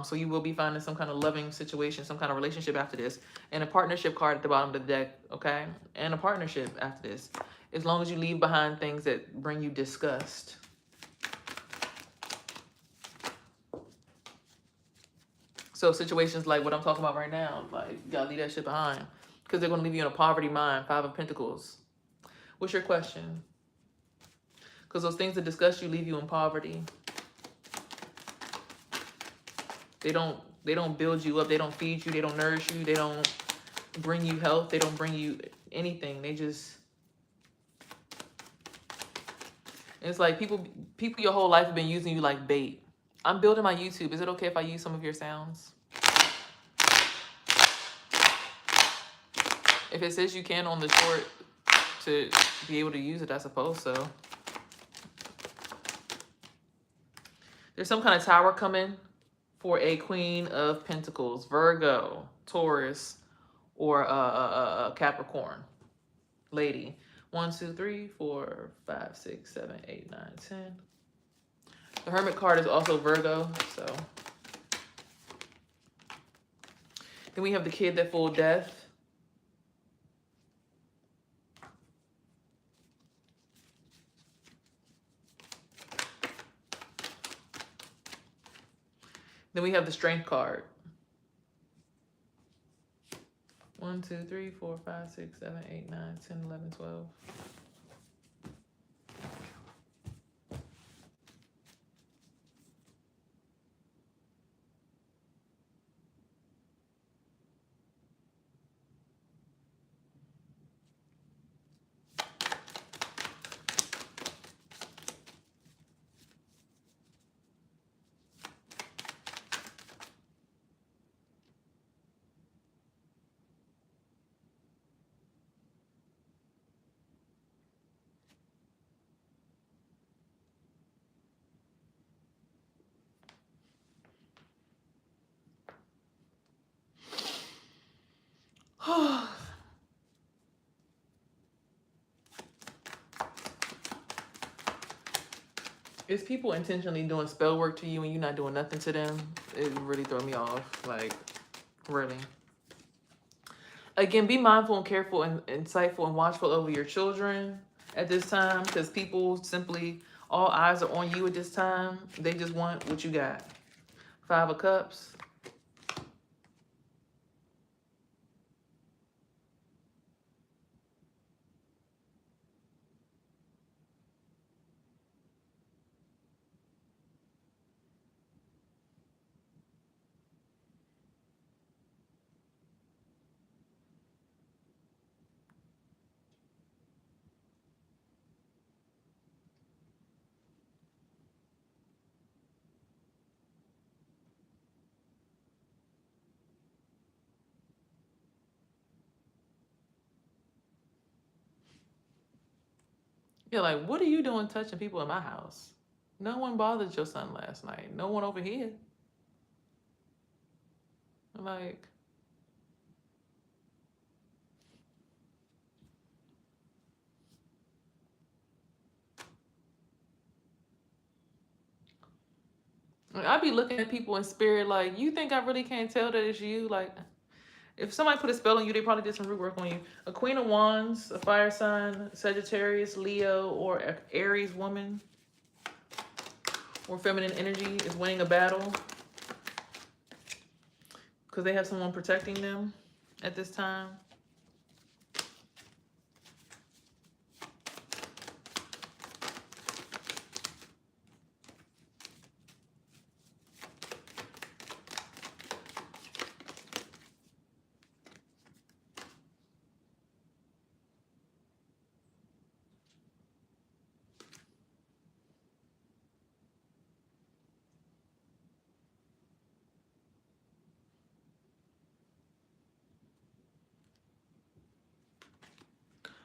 so you will be finding some kind of loving situation, some kind of relationship after this. And a partnership card at the bottom of the deck, okay? And a partnership after this. As long as you leave behind things that bring you disgust. So situations like what I'm talking about right now, like, you gotta leave that shit behind. Because they're gonna leave you in a poverty mind. 5 of Pentacles. What's your question? Because those things that disgust you leave you in poverty. They don't build you up. They don't feed you. They don't nourish you. They don't bring you health. They don't bring you anything. They just... It's like people your whole life have been using you like bait. I'm building my YouTube. Is it okay if I use some of your sounds? If it says you can on the short to be able to use it, I suppose so. There's some kind of tower coming for a Queen of Pentacles, Virgo, Taurus, or Capricorn lady. 1, 2, 3, 4, 5, 6, 7, 8, 9, 10. The Hermit card is also Virgo, so. Then we have the Kid that fooled death. Then we have the Strength card. 1, 2, 3, 4, 5, 6, 7, 8, 9, 10, 11, 12. Is people intentionally doing spell work to you and you're not doing nothing to them? It really throw me off. Like, really. Again, be mindful and careful and insightful and watchful over your children at this time, because people simply, all eyes are on you at this time. They just want what you got. 5 of Cups. You're like, what are you doing touching people in my house? No one bothered your son last night. No one over here. Like, I be looking at people in spirit like, you think I really can't tell that it's you? Like, If somebody put a spell on you, they probably did some root work on you. A Queen of Wands, a fire sign, Sagittarius, Leo, or Aries woman, or feminine energy is winning a battle because they have someone protecting them at this time.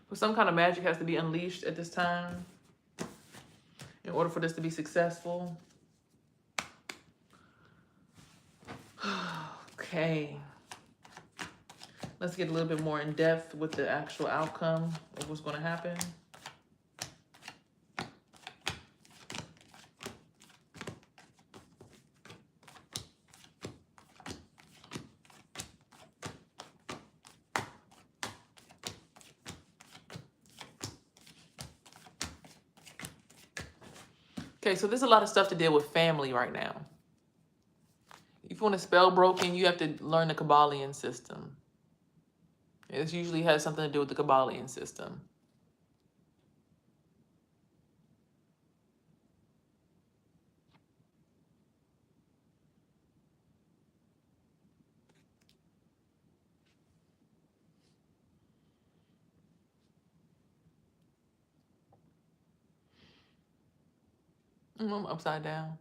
But some kind of magic has to be unleashed at this time in order for this to be successful. Okay. Let's get a little bit more in depth with the actual outcome of what's going to happen. Okay, so there's a lot of stuff to deal with family right now. If you want a spell broken, you have to learn the Kabbalion system. It usually has something to do with the Kabbalion system. I'm upside down.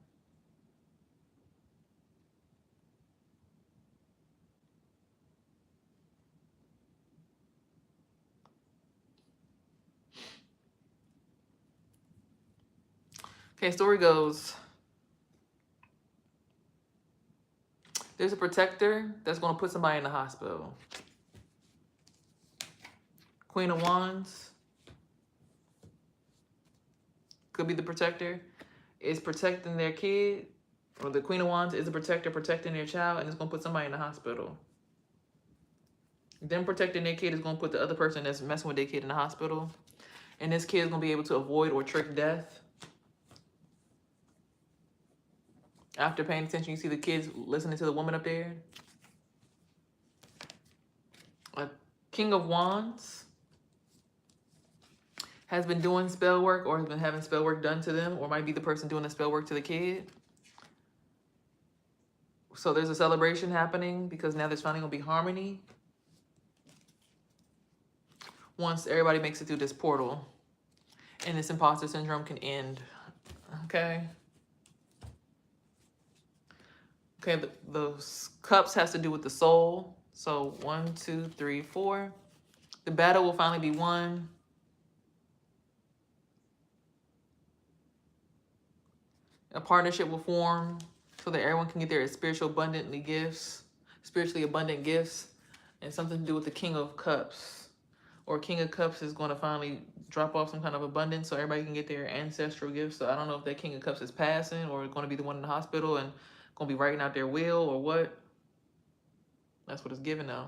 Okay, story goes, there's a protector that's going to put somebody in the hospital. Queen of Wands could be the protector, is protecting their kid, or the Queen of Wands is a protector protecting their child, and it's going to put somebody in the hospital. Them protecting their kid is going to put the other person that's messing with their kid in the hospital, and this kid is going to be able to avoid or trick death. After paying attention, you see the kids listening to the woman up there. A King of Wands has been doing spell work or has been having spell work done to them, or might be the person doing the spell work to the kid. So there's a celebration happening because now there's finally going to be harmony once everybody makes it through this portal and this imposter syndrome can end. Okay. Okay, the cups has to do with the soul. So 1, 2, 3, 4. The battle will finally be won. A partnership will form so that everyone can get their spiritually abundant gifts, and something to do with the King of Cups. Or King of Cups is going to finally drop off some kind of abundance so everybody can get their ancestral gifts. So I don't know if that King of Cups is passing or going to be the one in the hospital and going to be writing out their will or what. That's what it's given though.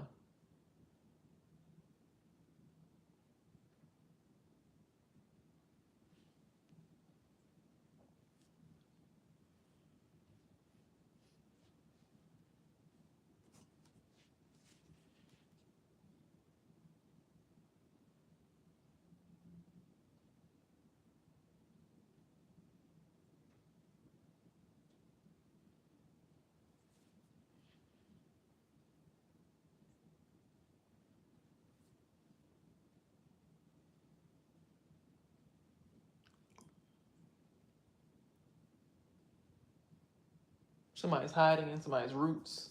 Somebody's hiding in somebody's roots.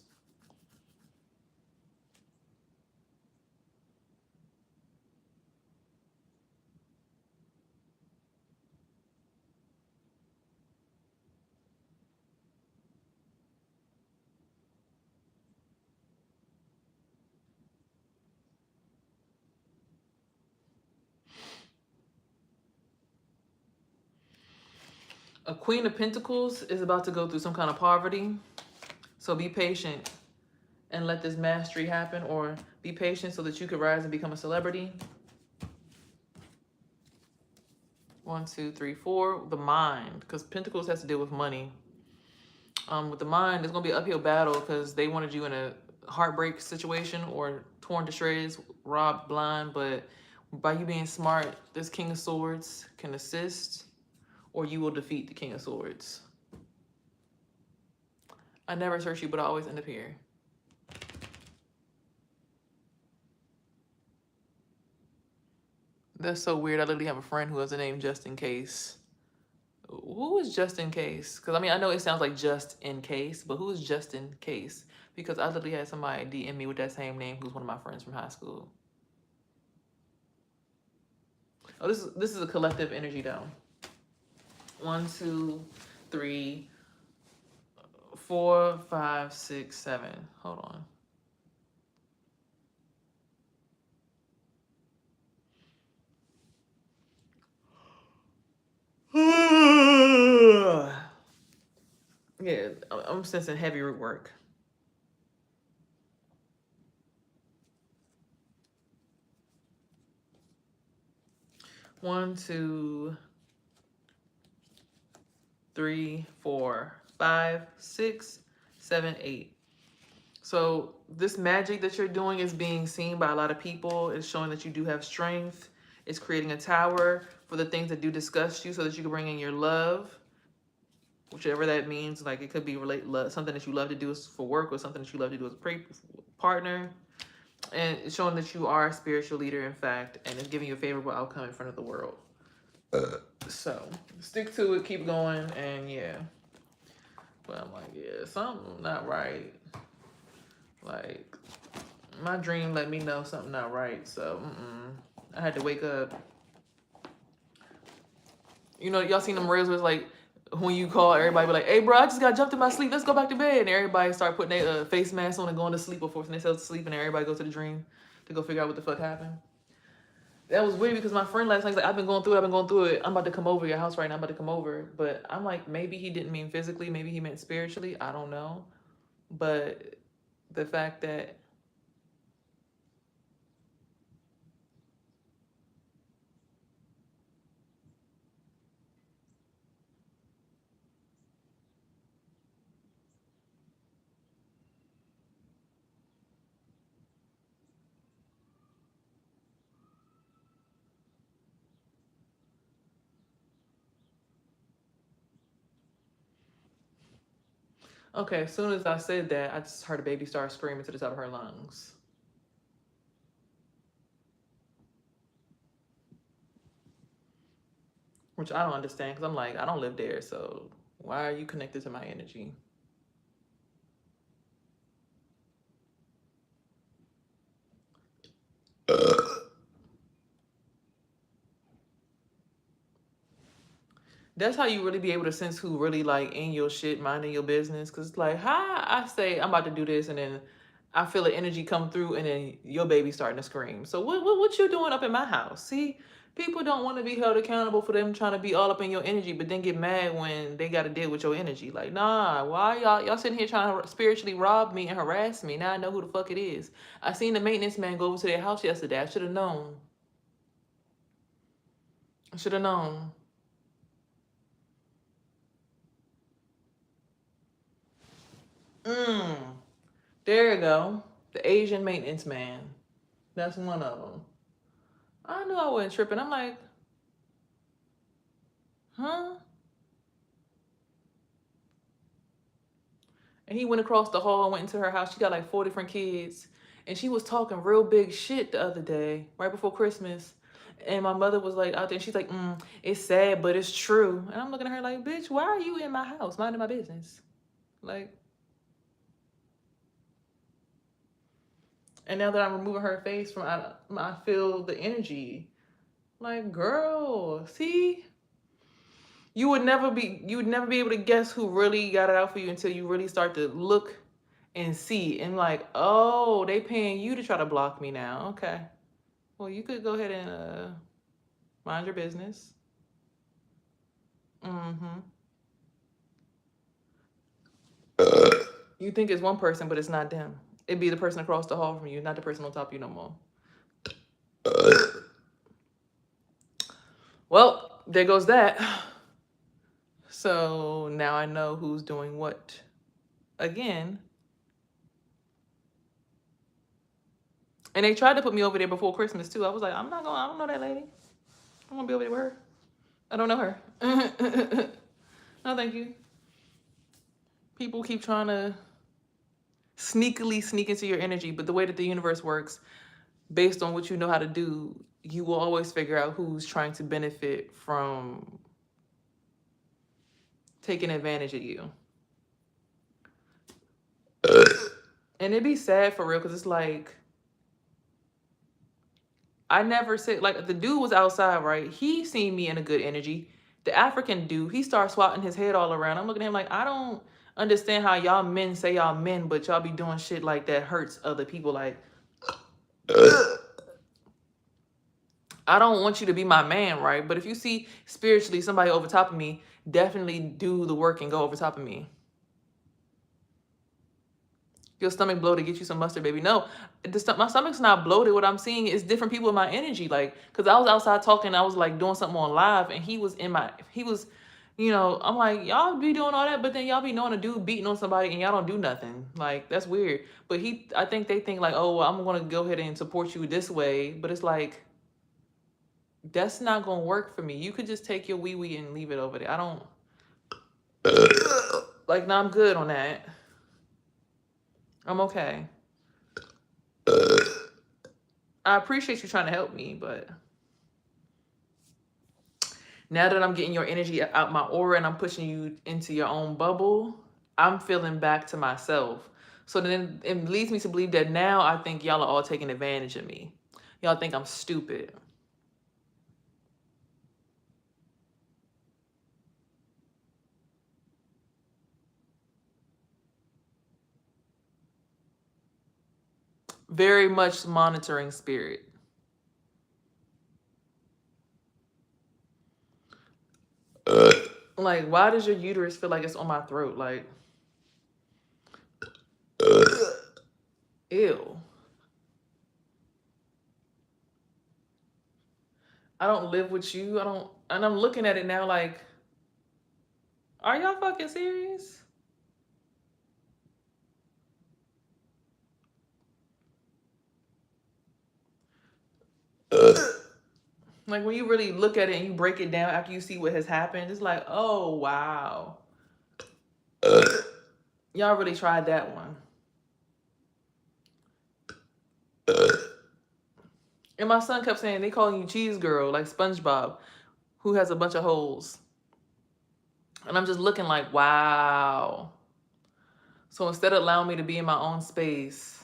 A Queen of Pentacles is about to go through some kind of poverty. So be patient. and let this mastery happen, or be patient so that you could rise and become a celebrity. 1, 2, 3, 4. The mind, because Pentacles has to deal with money. With the mind, it's gonna be an uphill battle because they wanted you in a heartbreak situation or torn to shreds, robbed blind. But by you being smart, this King of Swords can assist, or you will defeat the King of Swords. I never search you, but I always end up here. That's so weird. I literally have a friend who has a name Just In Case. Who is Just In Case? Because I mean, I know it sounds like Just In Case, but who is Just In Case? Because I literally had somebody DM me with that same name who's one of my friends from high school. Oh, this is a collective energy though. 1, 2, 3, 4, 5, 6, 7. Hold on. Yeah, I'm sensing heavy root work. One, 2, 3, 4, 5, 6, 7, 8. So this magic that you're doing is being seen by a lot of people. It's showing that you do have strength. It's creating a tower for the things that do disgust you so that you can bring in your love, whichever that means. Like it could be something that you love to do for work or something that you love to do as a partner. And it's showing that you are a spiritual leader, in fact, and it's giving you a favorable outcome in front of the world. So stick to it, keep going, and yeah. But I'm like, yeah, something not right. Like, my dream let me know something not right. So I had to wake up. You know, y'all seen them reels where it's like, when you call, everybody be like, hey, bro, I just got jumped in my sleep. Let's go back to bed. And everybody start putting their face mask on and going to sleep or forcing themselves to sleep. And everybody go to the dream to go figure out what the fuck happened. That was weird because my friend last night was like, I've been going through it. I'm about to come over your house right now. I'm about to come over. But I'm like, maybe he didn't mean physically. Maybe he meant spiritually. I don't know. But the fact that okay, as soon as I said that, I just heard a baby start screaming to the top of her lungs. Which I don't understand because I'm like, I don't live there, so why are you connected to my energy? That's how you really be able to sense who really like in your shit, minding your business. Cause like, how I say I'm about to do this, and then I feel the energy come through, and then your baby starting to scream. So what you doing up in my house? See, people don't want to be held accountable for them trying to be all up in your energy, but then get mad when they got to deal with your energy. Like, nah, why y'all sitting here trying to spiritually rob me and harass me? Now I know who the fuck it is. I seen the maintenance man go over to their house yesterday. I should have known. I should have known. There you go. The Asian maintenance man. That's one of them. I knew I wasn't tripping. I'm like, huh? And he went across the hall and went into her house. She got like 4 different kids. And she was talking real big shit the other day, right before Christmas. And my mother was like out there, and she's like, it's sad, but it's true. And I'm looking at her like, bitch, why are you in my house minding my business? Like, and now that I'm removing her face from, I feel the energy. Like, girl, see? You would never be able to guess who really got it out for you until you really start to look and see and like, oh, they paying you to try to block me now. Okay. Well, you could go ahead and mind your business. You think it's one person, but it's not them. It'd be the person across the hall from you, not the person on top of you no more. Well, there goes that. So now I know who's doing what. Again. And they tried to put me over there before Christmas too. I was like, I don't know that lady. I'm gonna be over there with her. I don't know her. No, thank you. People keep trying to sneakily sneak into your energy, but the way that the universe works, based on what you know how to do, you will always figure out who's trying to benefit from taking advantage of you. And it'd be sad for real, because it's like, I never said, like, the dude was outside, right? He seen me in a good energy. The African dude, he started swatting his head all around. I'm looking at him like, I don't understand how y'all men say y'all men, but y'all be doing shit like that hurts other people. Like, I don't want you to be my man, right? But if you see spiritually somebody over top of me, definitely do the work and go over top of me. Your stomach bloated, get you some mustard, baby. No, my stomach's not bloated. What I'm seeing is different people in my energy. Like, because I was outside talking, I was like doing something on live, and he was, I'm like, y'all be doing all that, but then y'all be knowing a dude beating on somebody and y'all don't do nothing. Like, that's weird. But I think they think like, oh, well, I'm going to go ahead and support you this way. But it's like, that's not going to work for me. You could just take your wee-wee and leave it over there. I don't, like, no, I'm good on that. I'm okay. I appreciate you trying to help me, but now that I'm getting your energy out my aura and I'm pushing you into your own bubble, I'm feeling back to myself. So then it leads me to believe that now I think y'all are all taking advantage of me. Y'all think I'm stupid. Very much monitoring spirit. Like, why does your uterus feel like it's on my throat? Like, ew. I don't live with you. And I'm looking at it now like, are y'all fucking serious? Like, when you really look at it and you break it down after you see what has happened, it's like, oh, wow. Y'all really tried that one. And my son kept saying, they calling you Cheese Girl, like SpongeBob, who has a bunch of holes. And I'm just looking like, wow. So instead of allowing me to be in my own space,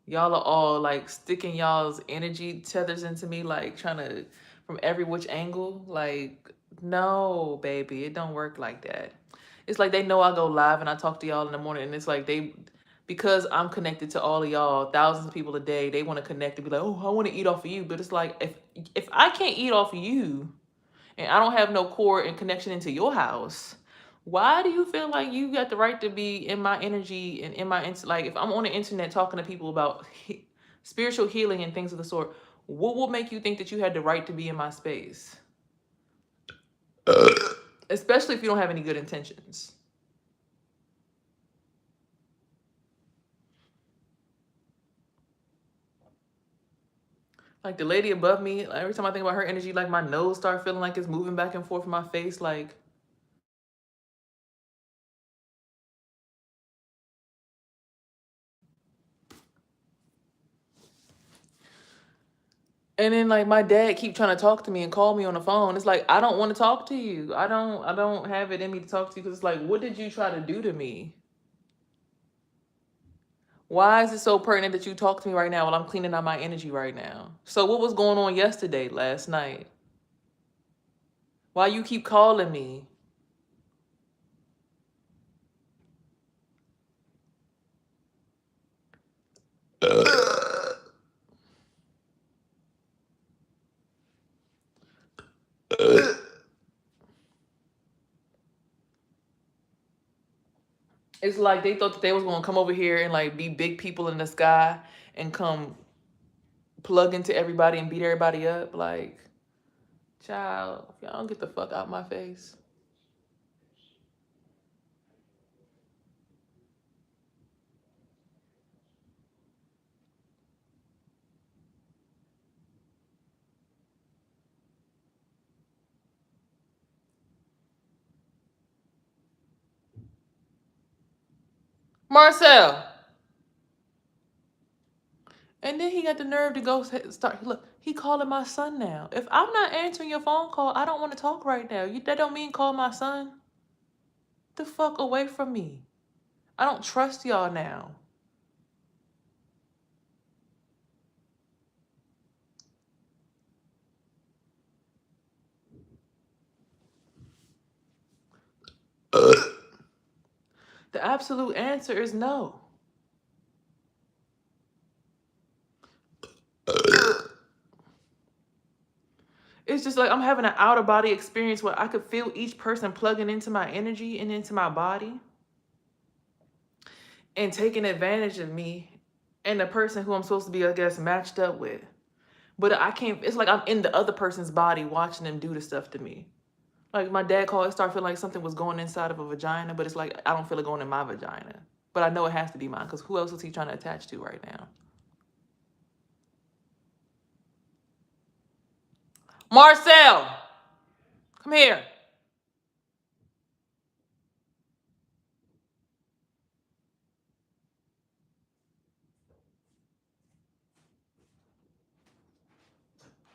y'all are all like sticking y'all's energy tethers into me, like trying to, from every which angle. Like, no, baby, it don't work like that. It's like they know I go live and I talk to y'all in the morning, and it's like because I'm connected to all of y'all, thousands of people a day, they want to connect and be like, oh, I want to eat off of you. But it's like, if I can't eat off of you and I don't have no cord and connection into your house, why do you feel like you got the right to be in my energy and in my, like, if I'm on the internet talking to people about spiritual healing and things of the sort, what will make you think that you had the right to be in my space? Especially if you don't have any good intentions. Like, the lady above me, every time I think about her energy, like, my nose starts feeling like it's moving back and forth in my face. Like, and then like my dad keep trying to talk to me and call me on the phone. It's like, I don't want to talk to you. I don't have it in me to talk to you, because it's like, what did you try to do to me? Why is it so pertinent that you talk to me right now while I'm cleaning out my energy right now? So what was going on yesterday, last night? Why you keep calling me? It's like they thought that they was gonna come over here and like be big people in the sky and come plug into everybody and beat everybody up. Like, child, if y'all don't get the fuck out my face. Marcel. And then he got the nerve to go start. Look, he calling my son now. If I'm not answering your phone call, I don't want to talk right now. That don't mean call my son. The fuck away from me. I don't trust y'all now. The absolute answer is no. It's just like I'm having an out of body experience where I could feel each person plugging into my energy and into my body and taking advantage of me and the person who I'm supposed to be, I guess, matched up with. But I can't, it's like I'm in the other person's body watching them do the stuff to me. Like my dad called, it started feeling like something was going inside of a vagina, but it's like I don't feel it going in my vagina. But I know it has to be mine because who else is he trying to attach to right now? Marcel, come here.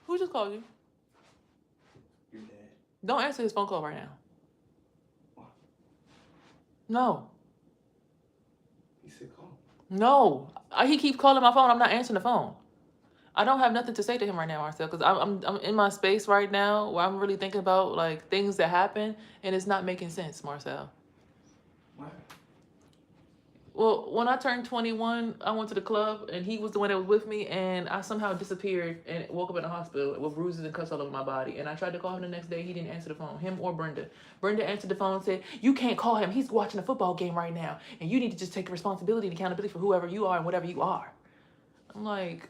Who just called you? Your dad. Don't answer his phone call right now. What? No. He said call. No. He keeps calling my phone. I'm not answering the phone. I don't have nothing to say to him right now, Marcel, because I'm in my space right now where I'm really thinking about like things that happen and it's not making sense, Marcel. What? Well, when I turned 21, I went to the club and he was the one that was with me, and I somehow disappeared and woke up in the hospital with bruises and cuts all over my body. And I tried to call him the next day. He didn't answer the phone, him or Brenda. Brenda answered the phone and said, "You can't call him. He's watching a football game right now. And you need to just take responsibility and accountability for whoever you are and whatever you are." I'm like,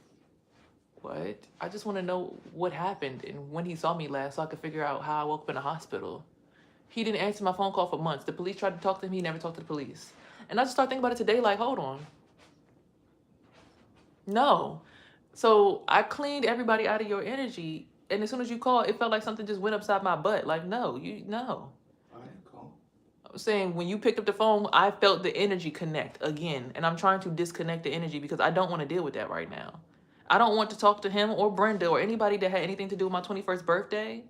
what? I just want to know what happened and when he saw me last so I could figure out how I woke up in the hospital. He didn't answer my phone call for months. The police tried to talk to him. He never talked to the police. And I just started thinking about it today, like, hold on. No. So I cleaned everybody out of your energy. And as soon as you called, it felt like something just went upside my butt. Like, no, no. I didn't call. I was saying when you picked up the phone, I felt the energy connect again. And I'm trying to disconnect the energy because I don't want to deal with that right now. I don't want to talk to him or Brenda or anybody that had anything to do with my 21st birthday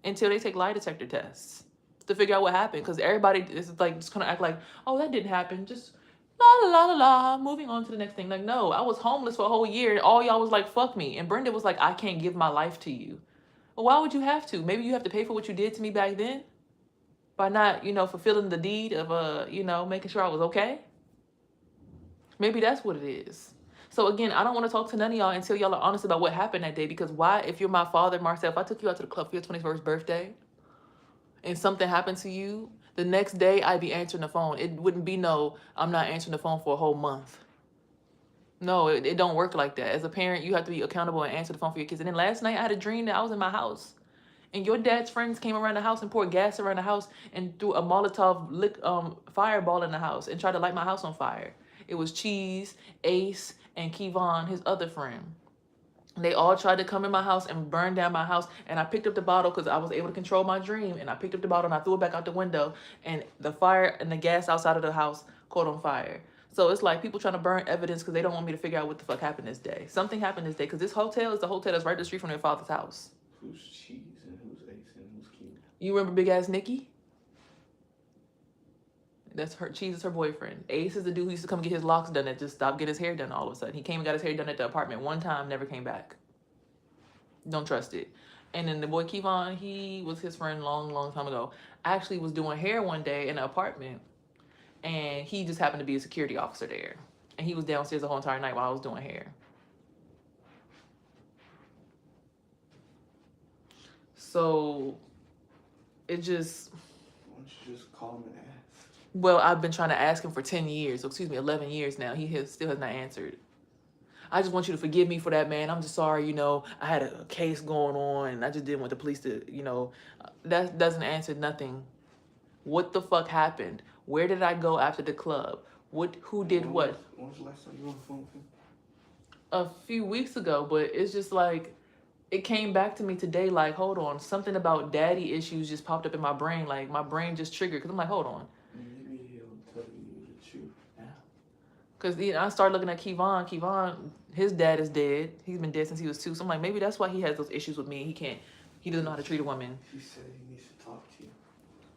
until they take lie detector tests to figure out what happened. Because everybody is like just gonna act like, oh, that didn't happen. Just la la la la la. Moving on to the next thing. Like, no, I was homeless for a whole year. And all y'all was like, fuck me. And Brenda was like, I can't give my life to you. Well, why would you have to? Maybe you have to pay for what you did to me back then by not, fulfilling the deed of making sure I was okay. Maybe that's what it is. So again, I don't want to talk to none of y'all until y'all are honest about what happened that day. Because why, if you're my father, Marcel, if I took you out to the club for your 21st birthday and something happened to you, the next day I'd be answering the phone. It wouldn't be no, I'm not answering the phone for a whole month. No, it don't work like that. As a parent, you have to be accountable and answer the phone for your kids. And then last night I had a dream that I was in my house. And your dad's friends came around the house and poured gas around the house and threw a Molotov fireball in the house and tried to light my house on fire. It was Cheese, Ace, and Kevon, his other friend. They all tried to come in my house and burn down my house. And I picked up the bottle because I was able to control my dream. And I picked up the bottle and I threw it back out the window. And the fire and the gas outside of the house caught on fire. So it's like people trying to burn evidence because they don't want me to figure out what the fuck happened this day. Something happened this day because this hotel is the hotel that's right down the street from their father's house. Who's Cheese and who's Ace and who's Key? You remember big ass Nikki? That's her. Cheese is her boyfriend. Ace is the dude who used to come get his locks done that just stopped getting his hair done all of a sudden. He came and got his hair done at the apartment one time, never came back. Don't trust it. And then the boy Kevon, he was his friend long, long time ago. I actually was doing hair one day in an apartment, and he just happened to be a security officer there. And he was downstairs the whole entire night while I was doing hair. So it just... Why don't you just call him and ask? Well, I've been trying to ask him for 10 years, excuse me, 11 years now. Still has not answered. I just want you to forgive me for that, man. I'm just sorry, I had a case going on and I just didn't want the police to, that doesn't answer nothing. What the fuck happened? Where did I go after the club? Who did what? When was the last time you were on the phone with him? A few weeks ago, but it's just like, it came back to me today, like, hold on, something about daddy issues just popped up in my brain. Like, my brain just triggered, because I'm like, hold on. Maybe he'll tell you the truth now. Because I started looking at Kevon. Kevon, his dad is dead. He's been dead since he was 2. So I'm like, maybe that's why he has those issues with me. He doesn't know how to treat a woman. He said he needs to talk to you.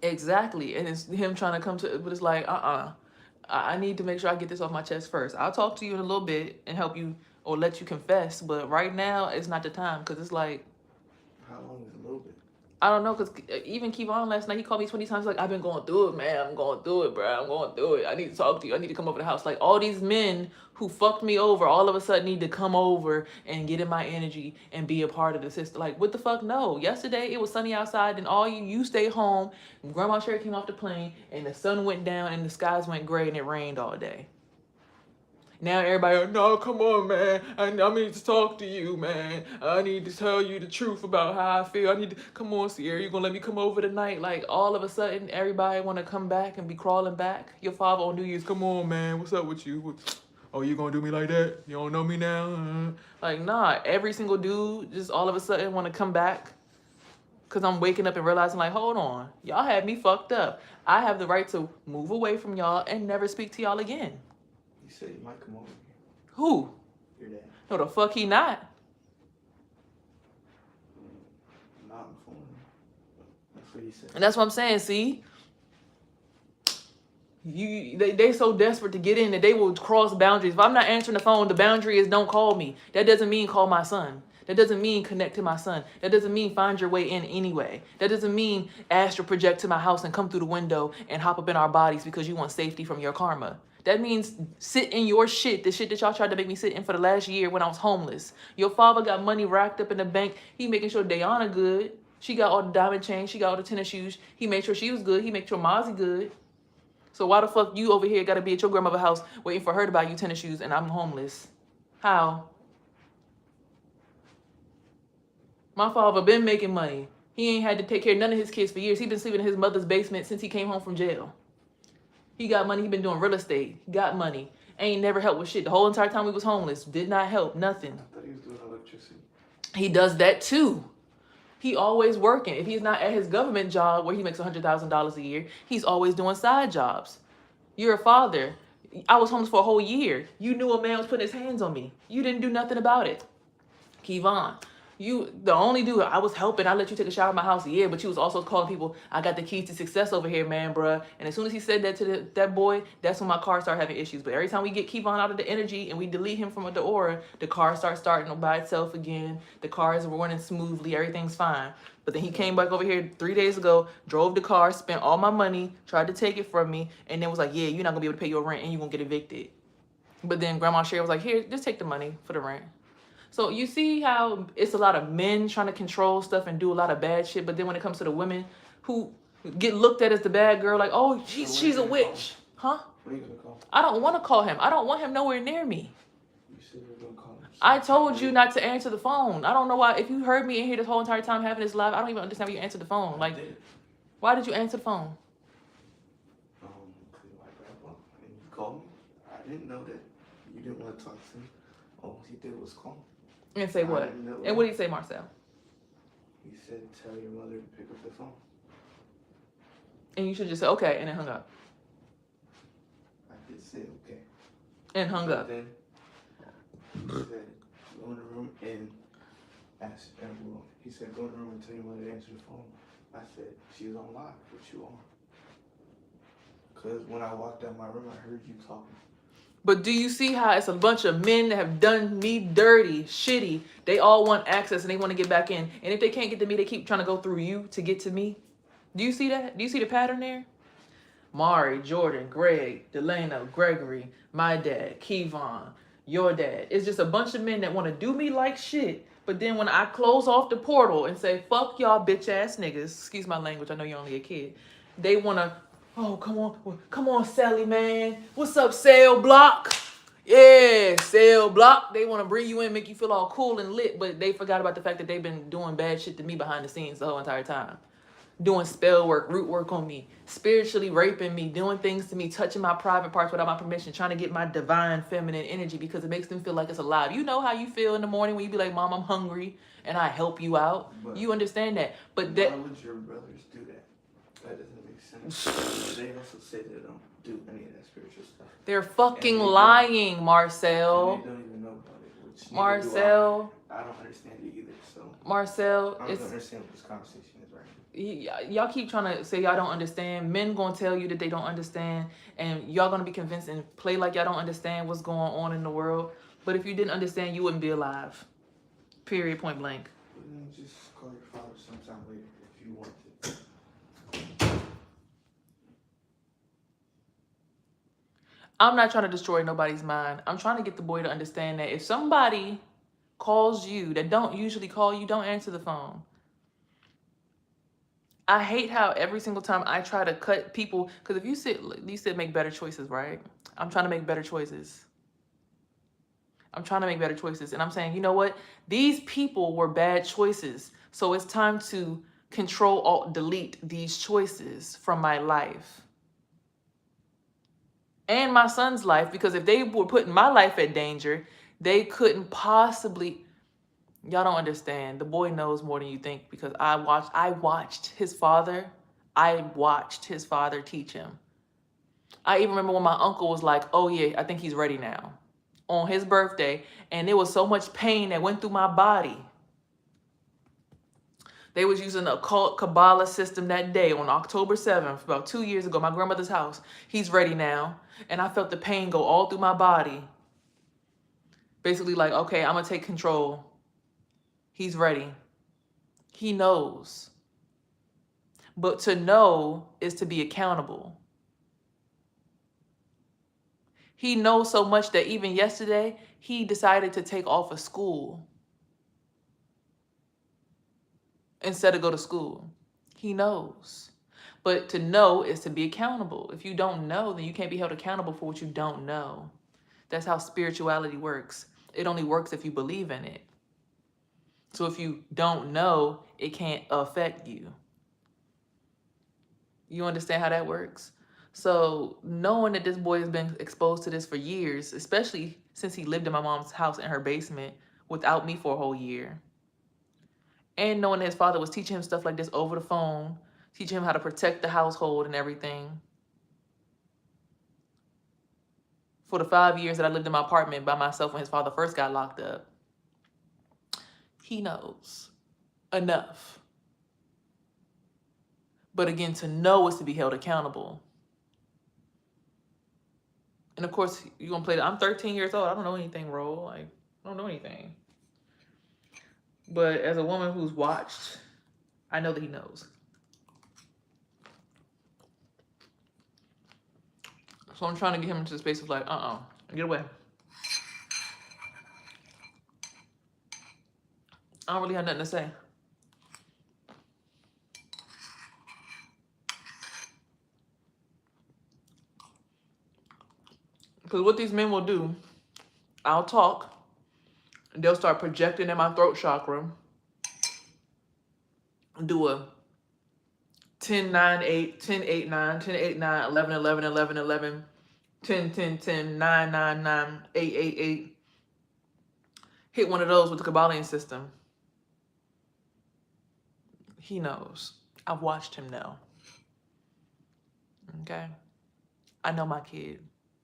Exactly. And it's him trying to come to, but it's like, I need to make sure I get this off my chest first. I'll talk to you in a little bit and help you or let you confess. But right now, it's not the time, because it's like, How long is a little bit? I don't know, because even Kevon last night, he called me 20 times like, I've been going through it, man. I'm going through it, bro. I'm going through it. I need to talk to you. I need to come over to the house. Like, all these men who fucked me over all of a sudden need to come over and get in my energy and be a part of the system. Like, what the fuck? No. Yesterday, it was sunny outside, and you stayed home. Grandma Sherry came off the plane, and the sun went down, and the skies went gray, and it rained all day. Now everybody, no, come on, man. I need to talk to you, man. I need to tell you the truth about how I feel. Come on, Sierra, you gonna let me come over tonight? Like, all of a sudden, everybody wanna come back and be crawling back. Your father on New Year's, come on, man. What's up with you? Oh, you gonna do me like that? You don't know me now? Like, nah, every single dude just all of a sudden wanna come back. Because I'm waking up and realizing, like, hold on. Y'all had me fucked up. I have the right to move away from y'all and never speak to y'all again. He said he might come over here. Who? Your dad. No, the fuck he not. Not on the phone. That's what he said. And that's what I'm saying, see? They so desperate to get in that they will cross boundaries. If I'm not answering the phone, the boundary is don't call me. That doesn't mean call my son. That doesn't mean connect to my son. That doesn't mean find your way in anyway. That doesn't mean astral project to my house and come through the window and hop up in our bodies because you want safety from your karma. That means sit in your shit, the shit that y'all tried to make me sit in for the last year when I was homeless. Your father got money racked up in the bank. He making sure Dayana good. She got all the diamond chains. She got all the tennis shoes. He made sure she was good. He made sure Mozzie good. So why the fuck you over here got to be at your grandmother's house waiting for her to buy you tennis shoes and I'm homeless? How? My father been making money. He ain't had to take care of none of his kids for years. He been sleeping in his mother's basement since he came home from jail. He got money. He been doing real estate. He got money. Ain't never helped with shit. The whole entire time we was homeless. Did not help. Nothing. I thought he was doing electricity. He does that too. He always working. If he's not at his government job where he makes $100,000 a year, he's always doing side jobs. You're a father. I was homeless for a whole year. You knew a man was putting his hands on me. You didn't do nothing about it. Kevon, you the only dude I was helping. I let you take a shower in my house, yeah, but you was also calling people, I got the keys to success over here, man, bruh. And as soon as he said that to that boy, that's when my car started having issues. But every time we get Kevon out of the energy and we delete him from the aura, the car starts starting by itself again. The car is running smoothly. Everything's fine. But then he came back over here 3 days ago, drove the car, spent all my money, tried to take it from me, and then was like, yeah, you're not going to be able to pay your rent and you're going to get evicted. But then Grandma Sherry was like, here, just take the money for the rent. So you see how it's a lot of men trying to control stuff and do a lot of bad shit. But then when it comes to the women who get looked at as the bad girl, like, oh, she's a witch. Huh? What are you going to call him? I don't want to call him. I don't want him nowhere near me. You said you were going to call him. I told you not to answer the phone. I don't know why. If you heard me in here this whole entire time having this live, I don't even understand why you answered the phone. Like, why did you answer the phone? Because my grandpa, and you called me. I didn't know that you didn't want to talk to me. All he did was call me. And say what? And what did he say, Marcel? He said, tell your mother to pick up the phone. And you should just say, okay, and then hung up. I did say, okay. And hung up. Then he said, go in the room and ask everyone. He said, go in the room and tell your mother to answer the phone. I said, she was on live. What you on? Because when I walked out my room, I heard you talking. But do you see how it's a bunch of men that have done me dirty, shitty? They all want access and they want to get back in. And if they can't get to me, they keep trying to go through you to get to me. Do you see that? Do you see the pattern there? Mari, Jordan, Greg, Delano, Gregory, my dad, Kevon, your dad. It's just a bunch of men that want to do me like shit. But then when I close off the portal and say, fuck y'all bitch ass niggas, excuse my language, I know you're only a kid. They want to Oh, come on, Sally, man. What's up, Cell Block? Yeah, Cell Block. They want to bring you in, make you feel all cool and lit, but they forgot about the fact that they've been doing bad shit to me behind the scenes the whole entire time. Doing spell work, root work on me, spiritually raping me, doing things to me, touching my private parts without my permission, trying to get my divine feminine energy because it makes them feel like it's allowed. You know how you feel in the morning when you be like, Mom, I'm hungry, and I help you out. But you understand that. But why that would your brothers do that? That doesn't make sense. They also say they don't do any of that spiritual stuff. They're fucking they lying, And Marcel. they don't even know about it, which Marcel. I don't understand it either, so Marcel, I don't understand what this conversation is right now. Y'all keep trying to say y'all don't understand. Men gonna tell you that they don't understand, and y'all gonna be convinced and play like y'all don't understand what's going on in the world. But if you didn't understand, you wouldn't be alive. Period. Point blank. But then just call your father sometime later if you want to. I'm not trying to destroy nobody's mind. I'm trying to get the boy to understand that if somebody calls you that don't usually call you, don't answer the phone. I hate how every single time I try to cut people, because if you said make better choices, right? I'm trying to make better choices. I'm trying to make better choices. And I'm saying, you know what? These people were bad choices. So it's time to control, alt, delete these choices from my life. And my son's life, because if they were putting my life at danger, they couldn't possibly. Y'all don't understand. The boy knows more than you think because I watched his father. I watched his father teach him. I even remember when my uncle was like, oh yeah, I think he's ready now. On his birthday. And there was so much pain that went through my body. They was using the occult Kabbalah system that day on October 7th, about 2 years ago, my grandmother's house. He's ready now. And I felt the pain go all through my body. Basically like, okay, I'm going to take control. He's ready. He knows. But to know is to be accountable. He knows so much that even yesterday, he decided to take off of school instead of go to school. He knows. But to know is to be accountable. If you don't know, then you can't be held accountable for what you don't know. That's how spirituality works. It only works if you believe in it. So if you don't know, it can't affect you. You understand how that works? So knowing that this boy has been exposed to this for years, especially since he lived in my mom's house in her basement without me for a whole year, and knowing that his father was teaching him stuff like this over the phone, teaching him how to protect the household and everything. For the 5 years that I lived in my apartment by myself when his father first got locked up, he knows enough. But again, to know is to be held accountable. And of course, you're going to play I'm 13 years old. I don't know anything, Ro. I don't know anything. But as a woman who's watched, I know that he knows. So I'm trying to get him into the space of like, get away. I don't really have nothing to say. Because what these men will do, I'll talk, and they'll start projecting in my throat chakra, do a 10, 9, 8, 10, 8, 9, 10, 8, 9, 11, 11, 11, 11, 10, 10, 10, 9, 9, 9, 8, 8, 8. Hit one of those with the Kabbalion system. He knows. I've watched him know. Okay? I know my kid.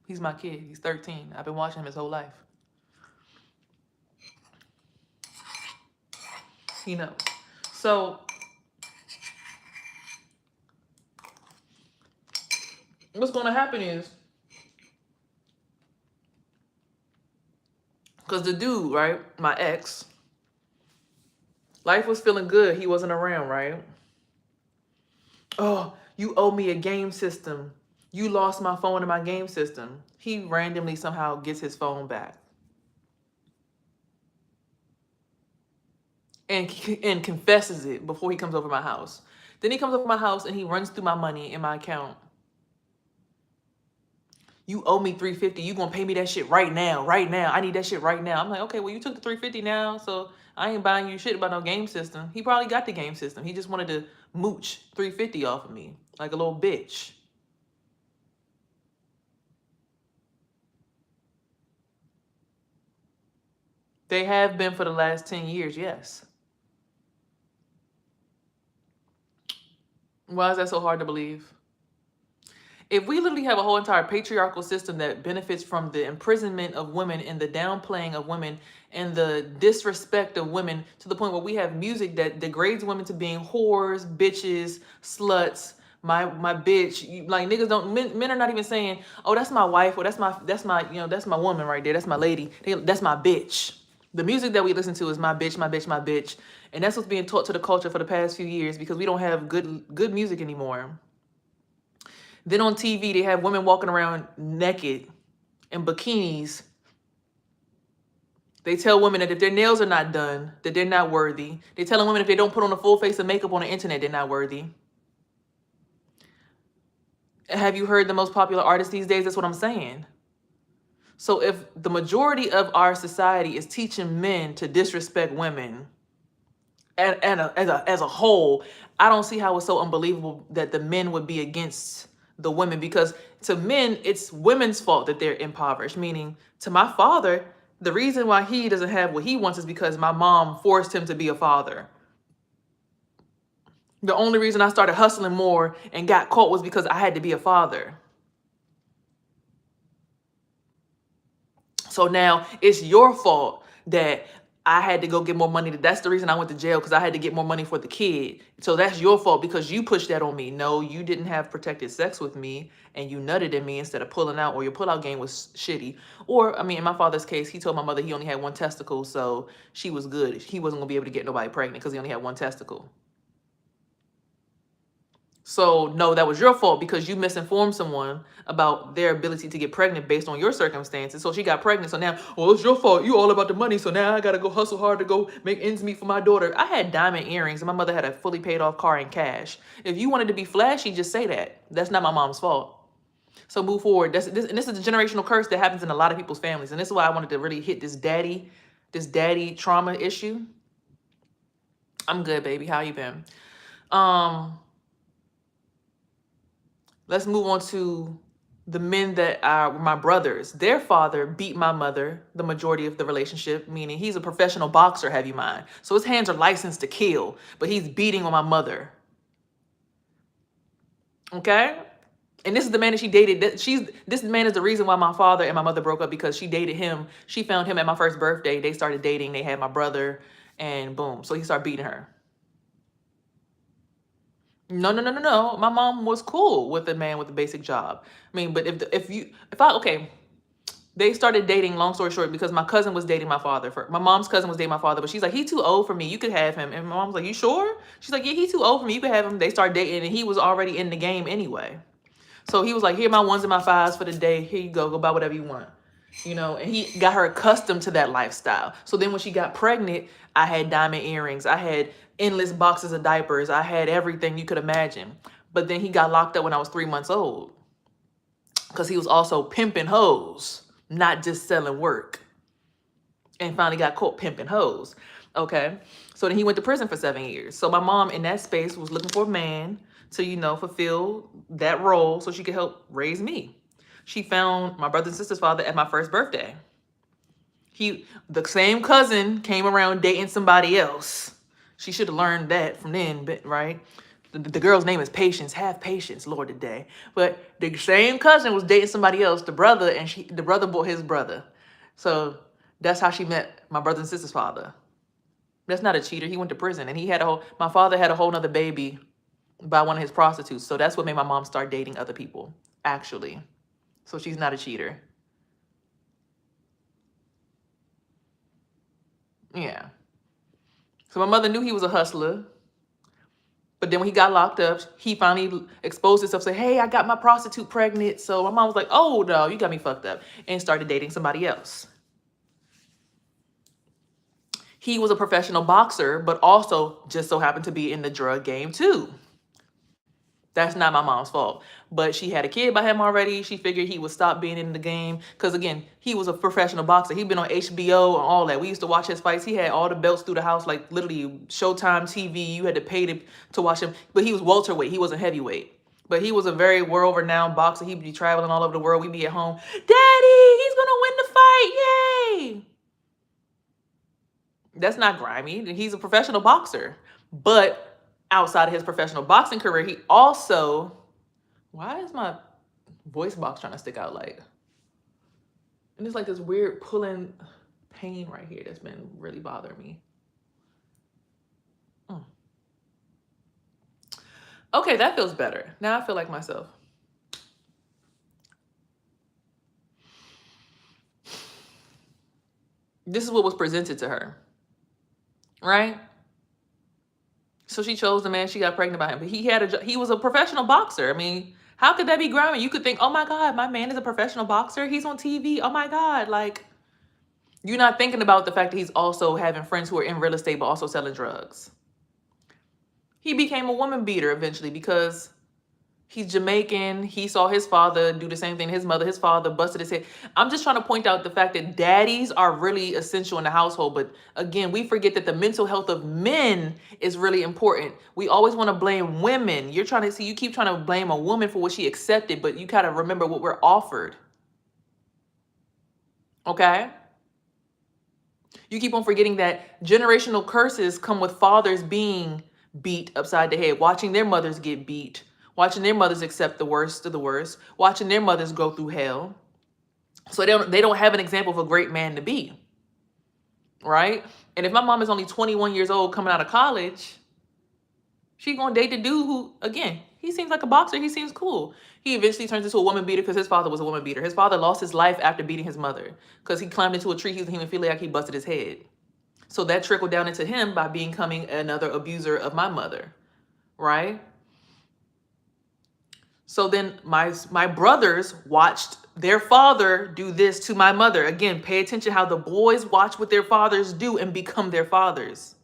He's my kid. He's 13. I've been watching him his whole life. He knows. So, what's going to happen is, because the dude, right, my ex, life was feeling good. He wasn't around, right? Oh, you owe me a game system. You lost my phone in my game system. He randomly somehow gets his phone back. And confesses it before he comes over my house. Then he comes over my house and he runs through my money in my account. You owe me $350. You gonna pay me that shit right now, right now. I need that shit right now. I'm like, okay, well, you took the $350 now, so I ain't buying you shit about no game system. He probably got the game system. He just wanted to mooch $350 off of me like a little bitch. They have been for the last 10 years, yes. Why is that so hard to believe? If we literally have a whole entire patriarchal system that benefits from the imprisonment of women and the downplaying of women and the disrespect of women to the point where we have music that degrades women to being whores, bitches, sluts, my bitch, like niggas don't, men are not even saying, oh, that's my wife, or that's my that's my woman right there, that's my lady, that's my bitch. The music that we listen to is my bitch, my bitch, my bitch. And that's what's being taught to the culture for the past few years because we don't have good music anymore. Then on TV, they have women walking around naked in bikinis. They tell women that if their nails are not done, that they're not worthy. They telling women if they don't put on a full face of makeup on the internet, they're not worthy. Have you heard the most popular artist these days? That's what I'm saying. So if the majority of our society is teaching men to disrespect women as a whole, I don't see how it's so unbelievable that the men would be against the women, because to men, it's women's fault that they're impoverished. Meaning to my father, the reason why he doesn't have what he wants is because my mom forced him to be a father. The only reason I started hustling more and got caught was because I had to be a father. So now it's your fault that I had to go get more money. That's the reason I went to jail, because I had to get more money for the kid. So that's your fault because you pushed that on me. No, you didn't have protected sex with me and you nutted in me instead of pulling out, or your pullout game was shitty. Or, I mean, in my father's case, he told my mother he only had one testicle, so she was good. He wasn't going to be able to get nobody pregnant because he only had one testicle. So no, that was your fault because you misinformed someone about their ability to get pregnant based on your circumstances. So she got pregnant. So now, well, it's your fault. You all about the money. So now I got to go hustle hard to go make ends meet for my daughter. I had diamond earrings and my mother had a fully paid off car in cash. If you wanted to be flashy, just say that. That's not my mom's fault. So move forward. This is a generational curse that happens in a lot of people's families. And this is why I wanted to really hit this daddy trauma issue. I'm good, baby. How you been? Let's move on to the men that are my brothers. Their father beat my mother the majority of the relationship, meaning he's a professional boxer, have you mind. So his hands are licensed to kill, but he's beating on my mother. Okay? And this is the man that she dated. This man is the reason why my father and my mother broke up, because she dated him. She found him at my first birthday. They started dating. They had my brother, and boom. So he started beating her. No. My mom was cool with a man with a basic job. I mean, but they started dating, long story short, because my cousin was dating my father. My mom's cousin was dating my father, but she's like, he's too old for me. You could have him. And my mom's like, you sure? She's like, yeah, he's too old for me. You could have him. They started dating, and he was already in the game anyway. So he was like, here, my ones and my fives for the day. Here you go. Go buy whatever you want. And he got her accustomed to that lifestyle. So then when she got pregnant, I had diamond earrings. I had endless boxes of diapers. I had everything you could imagine. But then he got locked up when I was 3 months old, because he was also pimping hoes, not just selling work. And finally got caught pimping hoes. Okay. So then he went to prison for 7 years. So my mom in that space was looking for a man to, fulfill that role so she could help raise me. She found my brother and sister's father at my first birthday. The same cousin came around dating somebody else. She should have learned that from then, right? The girl's name is Patience. Have patience, Lord, today. But the same cousin was dating somebody else, the brother, and the brother bought his brother. So that's how she met my brother and sister's father. That's not a cheater. He went to prison, and my father had a whole nother baby by one of his prostitutes. So that's what made my mom start dating other people, actually. So she's not a cheater. Yeah. So my mother knew he was a hustler. But then when he got locked up, he finally exposed himself, said, hey, I got my prostitute pregnant. So my mom was like, oh, no, you got me fucked up, and started dating somebody else. He was a professional boxer, but also just so happened to be in the drug game too. That's not my mom's fault. But she had a kid by him already. She figured he would stop being in the game. Because again, he was a professional boxer. He'd been on HBO and all that. We used to watch his fights. He had all the belts through the house, like literally Showtime TV. You had to pay to watch him. But he was welterweight. He wasn't heavyweight. But he was a very world-renowned boxer. He'd be traveling all over the world. We'd be at home. Daddy, he's going to win the fight. Yay. That's not grimy. He's a professional boxer. But outside of his professional boxing career, he also... Why is my voice box trying to stick out like... And it's like this weird pulling pain right here that's been really bothering me. Okay, that feels better. Now I feel like myself. This is what was presented to her, right? So she chose the man, she got pregnant by him. But he was a professional boxer. I mean, how could that be grimy? You could think, oh my God, my man is a professional boxer. He's on TV. Oh my God. Like, you're not thinking about the fact that he's also having friends who are in real estate, but also selling drugs. He became a woman beater eventually because he's Jamaican. He saw his father do the same thing. His father busted his head. I'm just trying to point out the fact that daddies are really essential in the household. But again, we forget that the mental health of men is really important. We always want to blame women. You keep trying to blame a woman for what she accepted, but you got to remember what we're offered. Okay? You keep on forgetting that generational curses come with fathers being beat upside the head, watching their mothers get beat, watching their mothers accept the worst of the worst, watching their mothers go through hell. So they don't have an example of a great man to be, right? And if my mom is only 21 years old coming out of college, she's going to date the dude who, again, he seems like a boxer. He seems cool. He eventually turns into a woman beater because his father was a woman beater. His father lost his life after beating his mother because he climbed into a tree. He was a hemophiliac. He busted his head. So that trickled down into him by becoming another abuser of my mother, right? So then my brothers watched their father do this to my mother. Again, pay attention how the boys watch what their fathers do and become their fathers.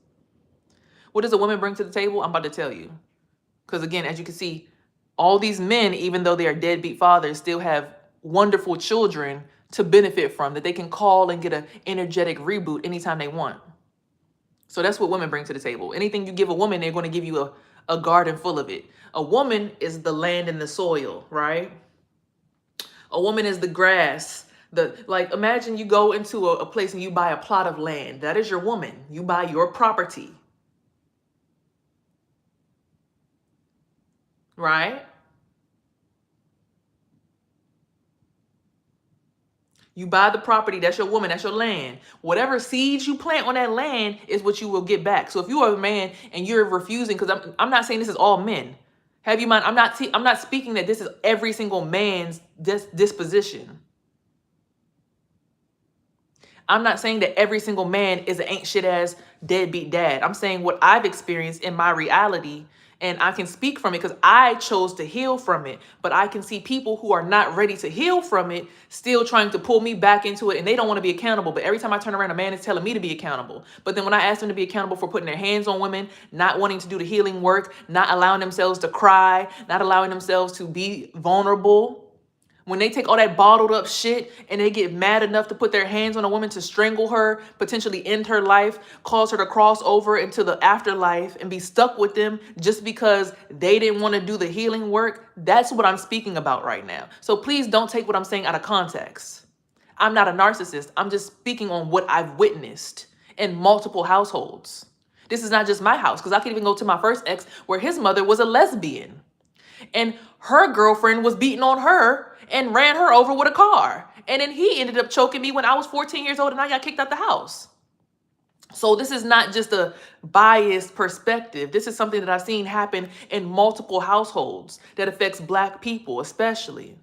What does a woman bring to the table? I'm about to tell you. Because again, as you can see, all these men, even though they are deadbeat fathers, still have wonderful children to benefit from that they can call and get an energetic reboot anytime they want. So that's what women bring to the table. Anything you give a woman, they're going to give you a garden full of it. A woman is the land and the soil, right? A woman is the grass. Imagine you go into a place and you buy a plot of land. That is your woman. You buy your property. Right? You buy the property, that's your woman, that's your land. Whatever seeds you plant on that land is what you will get back. So if you are a man and you're refusing, because I'm not saying this is all men. Have you mind? I'm not speaking that this is every single man's disposition. I'm not saying that every single man is an ain't shit ass deadbeat dad. I'm saying what I've experienced in my reality, and I can speak from it because I chose to heal from it. But I can see people who are not ready to heal from it still trying to pull me back into it, and they don't want to be accountable. But every time I turn around, a man is telling me to be accountable. But then when I ask them to be accountable for putting their hands on women, not wanting to do the healing work, not allowing themselves to cry, not allowing themselves to be vulnerable, when they take all that bottled up shit and they get mad enough to put their hands on a woman to strangle her, potentially end her life, cause her to cross over into the afterlife and be stuck with them just because they didn't want to do the healing work, that's what I'm speaking about right now. So please don't take what I'm saying out of context. I'm not a narcissist. I'm just speaking on what I've witnessed in multiple households. This is not just my house, because I could even go to my first ex where his mother was a lesbian. And her girlfriend was beating on her and ran her over with a car. And then he ended up choking me when I was 14 years old and I got kicked out the house. So this is not just a biased perspective. This is something that I've seen happen in multiple households that affects Black people especially.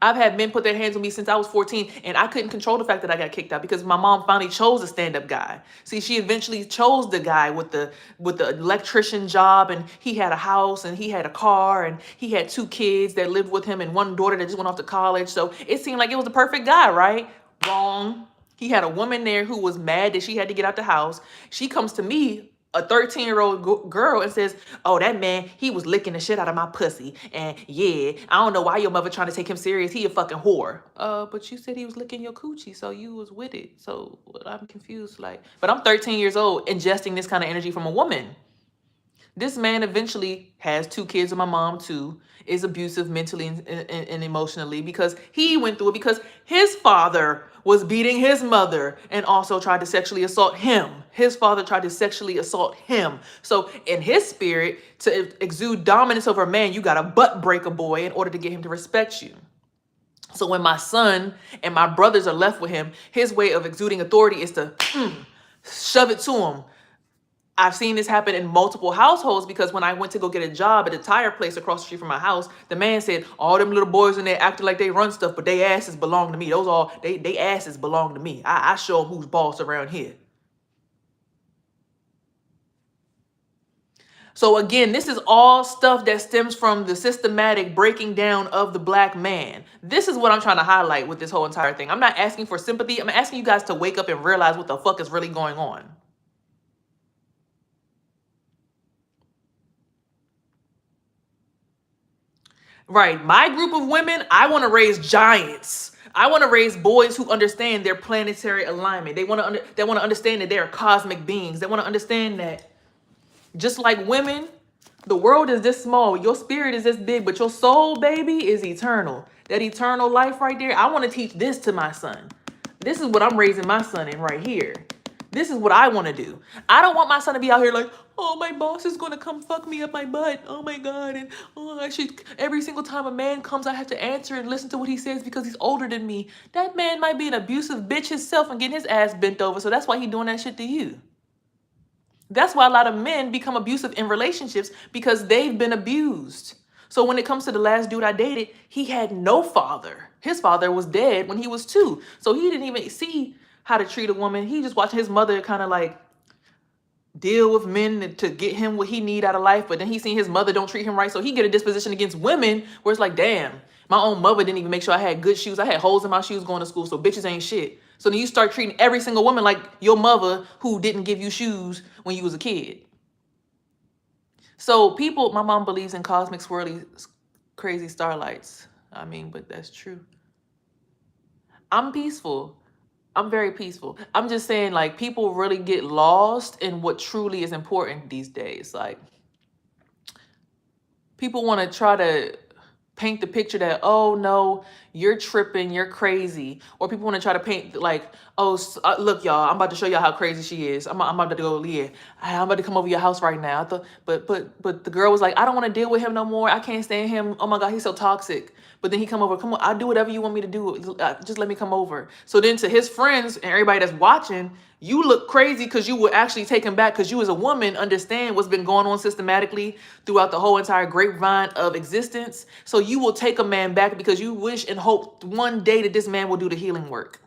I've had men put their hands on me since I was 14, and I couldn't control the fact that I got kicked out because my mom finally chose a stand-up guy. See, she eventually chose the guy with the electrician job, and he had a house, and he had a car, and he had 2 kids that lived with him, and 1 daughter that just went off to college. So it seemed like it was the perfect guy, right? Wrong. He had a woman there who was mad that she had to get out the house. She comes to me a 13-year-old girl and says, oh, that man, he was licking the shit out of my pussy. And yeah, I don't know why your mother trying to take him serious. He a fucking whore. But you said he was licking your coochie, so you was with it. So I'm confused. Like, but I'm 13 years old ingesting this kind of energy from a woman. This man eventually has 2 kids with my mom too, is abusive mentally and emotionally because he went through it because his father was beating his mother and also tried to sexually assault him. His father tried to sexually assault him. So in his spirit, to exude dominance over a man, you got to butt break a boy in order to get him to respect you. So when my son and my brothers are left with him, his way of exuding authority is to shove it to him. I've seen this happen in multiple households because when I went to go get a job at a tire place across the street from my house, the man said, all them little boys in there acting like they run stuff, but they asses belong to me. Those all, they asses belong to me. I show them who's boss around here. So again, this is all stuff that stems from the systematic breaking down of the black man. This is what I'm trying to highlight with this whole entire thing. I'm not asking for sympathy. I'm asking you guys to wake up and realize what the fuck is really going on. Right. My group of women, I want to raise giants. I want to raise boys who understand their planetary alignment. They want to understand that they are cosmic beings. They want to understand that just like women, the world is this small. Your spirit is this big, but your soul, baby, is eternal. That eternal life right there. I want to teach this to my son. This is what I'm raising my son in right here. This is what I want to do. I don't want my son to be out here like, oh, my boss is going to come fuck me up my butt. Oh, my God. And oh, I should, every single time a man comes, I have to answer and listen to what he says because he's older than me. That man might be an abusive bitch himself and getting his ass bent over. So that's why he's doing that shit to you. That's why a lot of men become abusive in relationships because they've been abused. So when it comes to the last dude I dated, he had no father. His father was dead when he was 2. So he didn't even see how to treat a woman. He just watched his mother kind of like deal with men to get him what he need out of life. But then he seen his mother don't treat him right. So he get a disposition against women where it's like, damn, my own mother didn't even make sure I had good shoes. I had holes in my shoes going to school. So bitches ain't shit. So then you start treating every single woman like your mother who didn't give you shoes when you was a kid. So people, my mom believes in cosmic swirly, crazy starlights. I mean, but that's true. I'm peaceful. I'm very peaceful. I'm just saying, like, people really get lost in what truly is important these days. Like, people want to try to paint the picture that, oh, no, you're tripping, you're crazy. Or people want to try to paint, like, oh, look, y'all, I'm about to show y'all how crazy she is. I'm about to go, yeah, I'm about to come over your house right now. I thought, but the girl was like, I don't want to deal with him no more. I can't stand him. Oh, my God, he's so toxic. But then he come over, come on, I'll do whatever you want me to do. Just let me come over. So then to his friends and everybody that's watching, you look crazy because you would actually take him back because you as a woman understand what's been going on systematically throughout the whole entire grapevine of existence. So you will take a man back because you wish and hope one day that this man will do the healing work.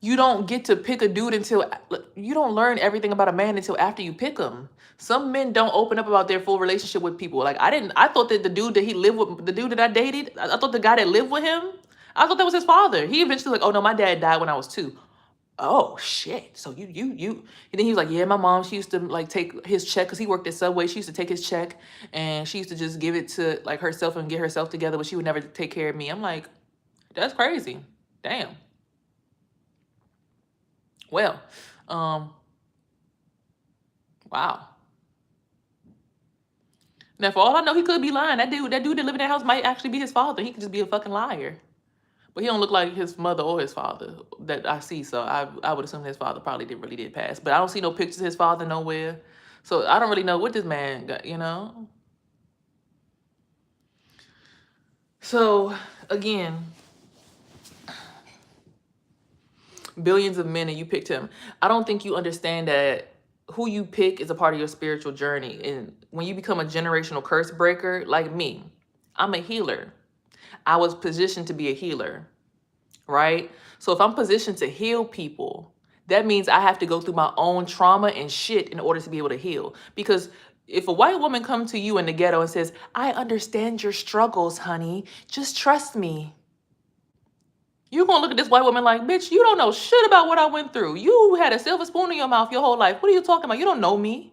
You don't get to pick a dude until you don't learn everything about a man until after you pick him. Some men don't open up about their full relationship with people. Like I thought that the dude that he lived with, the dude that I dated, I thought the guy that lived with him, I thought that was his father. He eventually was like, oh no, my dad died when I was 2. Oh shit. So you and then he was like, yeah, my mom, she used to like take his check because he worked at Subway. She used to take his check and she used to just give it to like herself and get herself together, but she would never take care of me. I'm like, that's crazy. Damn. Well, wow. Now, for all I know, he could be lying. That dude that live in that house might actually be his father. He could just be a fucking liar. But he don't look like his mother or his father that I see. So I would assume his father probably really did pass. But I don't see no pictures of his father nowhere. So I don't really know what this man got, you know? So, again, billions of men and you picked him. I don't think you understand that who you pick is a part of your spiritual journey. And when you become a generational curse breaker, like me, I'm a healer. I was positioned to be a healer, right? So if I'm positioned to heal people, that means I have to go through my own trauma and shit in order to be able to heal. Because if a white woman come to you in the ghetto and says, I understand your struggles, honey, just trust me, you're gonna look at this white woman like, bitch, you don't know shit about what I went through. You had a silver spoon in your mouth your whole life. What are you talking about? You don't know me.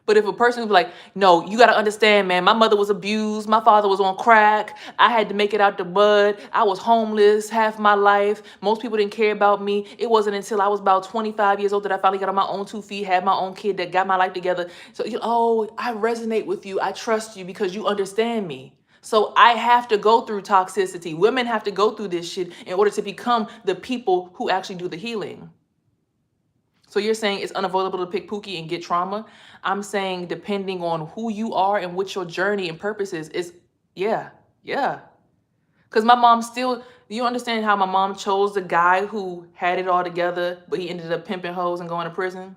But if a person is like, no, you got to understand, man, my mother was abused. My father was on crack. I had to make it out the mud. I was homeless half my life. Most people didn't care about me. It wasn't until I was about 25 years old that I finally got on my own 2 feet, had my own kid, that got my life together. So, oh, I resonate with you. I trust you because you understand me. So I have to go through toxicity. Women have to go through this shit in order to become the people who actually do the healing. So you're saying it's unavoidable to pick Pookie and get trauma. I'm saying depending on who you are and what your journey and purpose is yeah. Because my mom still, you understand how my mom chose the guy who had it all together, but he ended up pimping hoes and going to prison?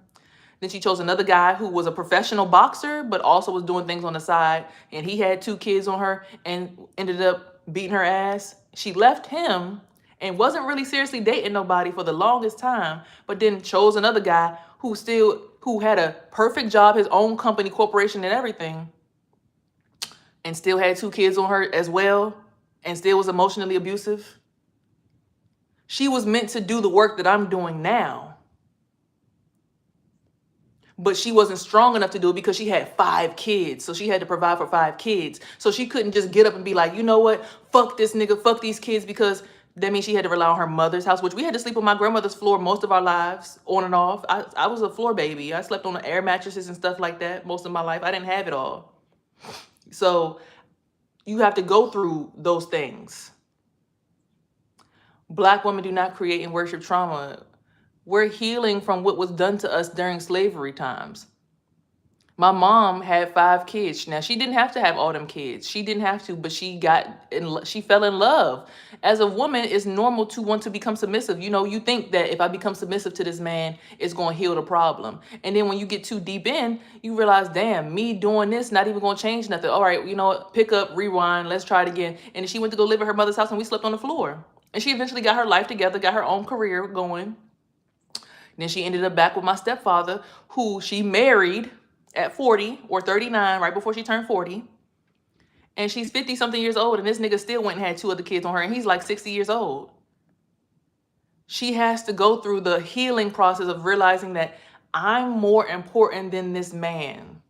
Then she chose another guy who was a professional boxer, but also was doing things on the side. And he had 2 kids on her and ended up beating her ass. She left him and wasn't really seriously dating nobody for the longest time, but then chose another guy who had a perfect job, his own company, corporation and everything, and still had 2 kids on her as well, and still was emotionally abusive. She was meant to do the work that I'm doing now. But she wasn't strong enough to do it because she had 5 kids. So she had to provide for 5 kids. So she couldn't just get up and be like, you know what? Fuck this nigga, fuck these kids, because that means she had to rely on her mother's house, which we had to sleep on my grandmother's floor most of our lives, on and off. I was a floor baby. I slept on the air mattresses and stuff like that most of my life. I didn't have it all. So you have to go through those things. Black women do not create and worship trauma. We're healing from what was done to us during slavery times. My mom had 5 kids. Now, she didn't have to have all them kids. She didn't have to, but she fell in love. As a woman, it's normal to want to become submissive. You think that if I become submissive to this man, it's going to heal the problem. And then when you get too deep in, you realize, damn, me doing this, not even going to change nothing. All right, pick up, rewind, let's try it again. And then she went to go live at her mother's house and we slept on the floor. And she eventually got her life together, got her own career going. Then she ended up back with my stepfather, who she married at 40 or 39, right before she turned 40. And she's 50 something years old, and this nigga still went and had 2 other kids on her, and he's like 60 years old. She has to go through the healing process of realizing that I'm more important than this man.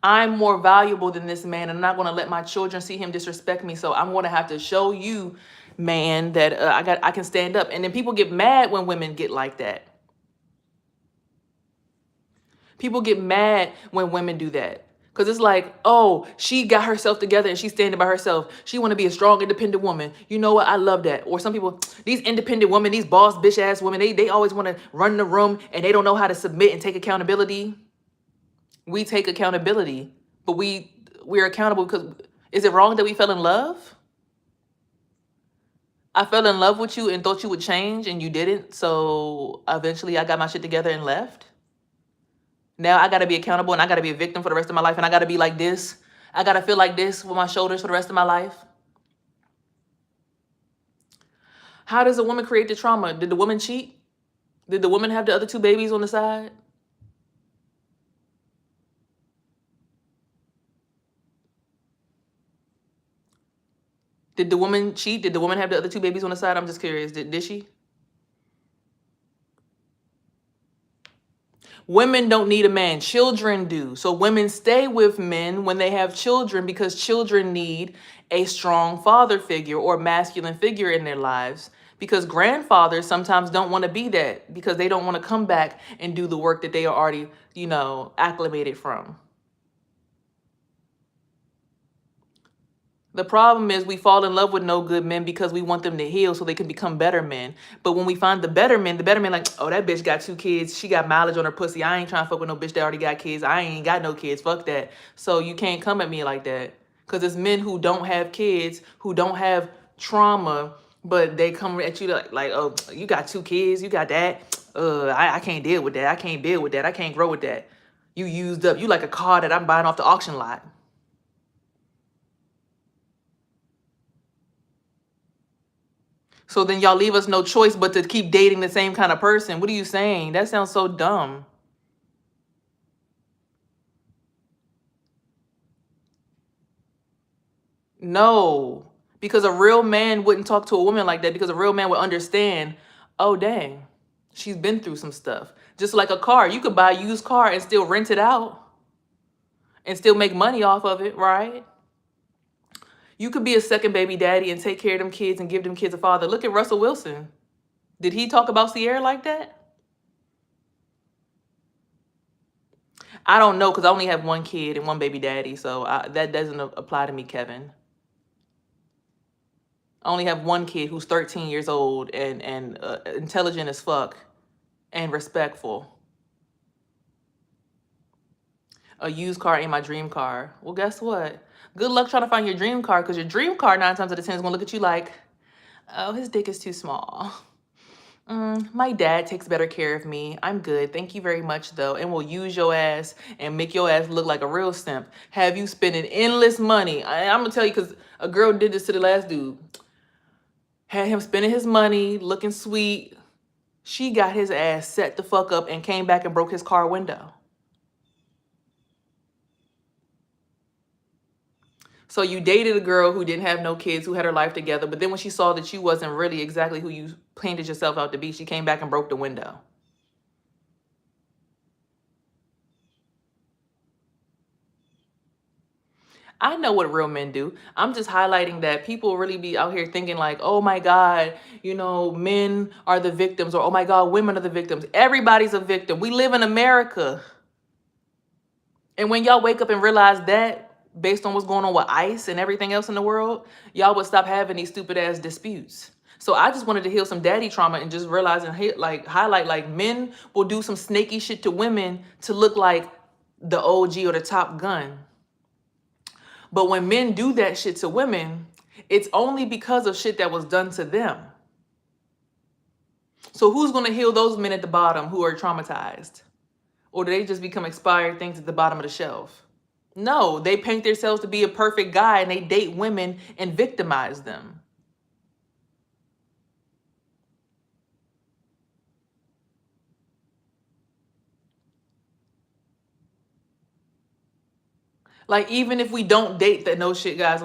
I'm more valuable than this man, and I'm not going to let my children see him disrespect me. So I'm going to have to show you, man, that I can stand up. And then people get mad when women get like that. People get mad when women do that. Because it's like, oh, she got herself together and she's standing by herself. She want to be a strong, independent woman. You know what? I love that. Or some people, these independent women, these boss bitch ass women, they always want to run the room and they don't know how to submit and take accountability. We take accountability, but we're accountable because, is it wrong that we fell in love? I fell in love with you and thought you would change and you didn't. So eventually I got my shit together and left. Now I got to be accountable and I got to be a victim for the rest of my life. And I got to be like this. I got to feel like this with my shoulders for the rest of my life. How does a woman create the trauma? Did the woman cheat? Did the woman have the other 2 babies on the side? Did the woman cheat? Did the woman have the other 2 babies on the side? I'm just curious. Did she? Women don't need a man. Children do. So women stay with men when they have children because children need a strong father figure or masculine figure in their lives. Because grandfathers sometimes don't want to be that because they don't want to come back and do the work that they are already, acclimated from. The problem is we fall in love with no good men because we want them to heal so they can become better men. But when we find the better men like, oh, that bitch got 2 kids. She got mileage on her pussy. I ain't trying to fuck with no bitch that already got kids. I ain't got no kids. Fuck that. So you can't come at me like that. Because it's men who don't have kids, who don't have trauma, but they come at you like, oh, you got 2 kids. You got that. I can't deal with that. I can't build with that. I can't grow with that. You used up. You like a car that I'm buying off the auction lot. So then y'all leave us no choice but to keep dating the same kind of person. What are you saying? That sounds so dumb. No, because a real man wouldn't talk to a woman like that, because a real man would understand, oh, dang, she's been through some stuff. Just like a car, you could buy a used car and still rent it out and still make money off of it, right? You could be a second baby daddy and take care of them kids and give them kids a father. Look at Russell Wilson. Did he talk about Sierra like that? I don't know, because I only have one kid and one baby daddy, so that doesn't apply to me, Kevin. I only have one kid who's 13 years old and intelligent as fuck and respectful. A used car ain't my dream car. Well, guess what? Good luck trying to find your dream car, because your dream car 9 times out of 10 is gonna look at you like, oh, his dick is too small. My dad takes better care of me. I'm good. Thank you very much, though. And will use your ass and make your ass look like a real simp. Have you spending endless money? I'm going to tell you, because a girl did this to the last dude. Had him spending his money, looking sweet. She got his ass set the fuck up and came back and broke his car window. So you dated a girl who didn't have no kids, who had her life together, but then when she saw that you wasn't really exactly who you painted yourself out to be, she came back and broke the window. I know what real men do. I'm just highlighting that people really be out here thinking like, oh my God, men are the victims, or oh my God, women are the victims. Everybody's a victim. We live in America. And when y'all wake up and realize that, based on what's going on with ICE and everything else in the world, y'all would stop having these stupid ass disputes. So I just wanted to heal some daddy trauma and just realize and highlight like men will do some snaky shit to women to look like the OG or the top gun. But when men do that shit to women, it's only because of shit that was done to them. So who's going to heal those men at the bottom who are traumatized? Or do they just become expired things at the bottom of the shelf? No, they paint themselves to be a perfect guy and they date women and victimize them. Like, even if we don't date that no shit guys,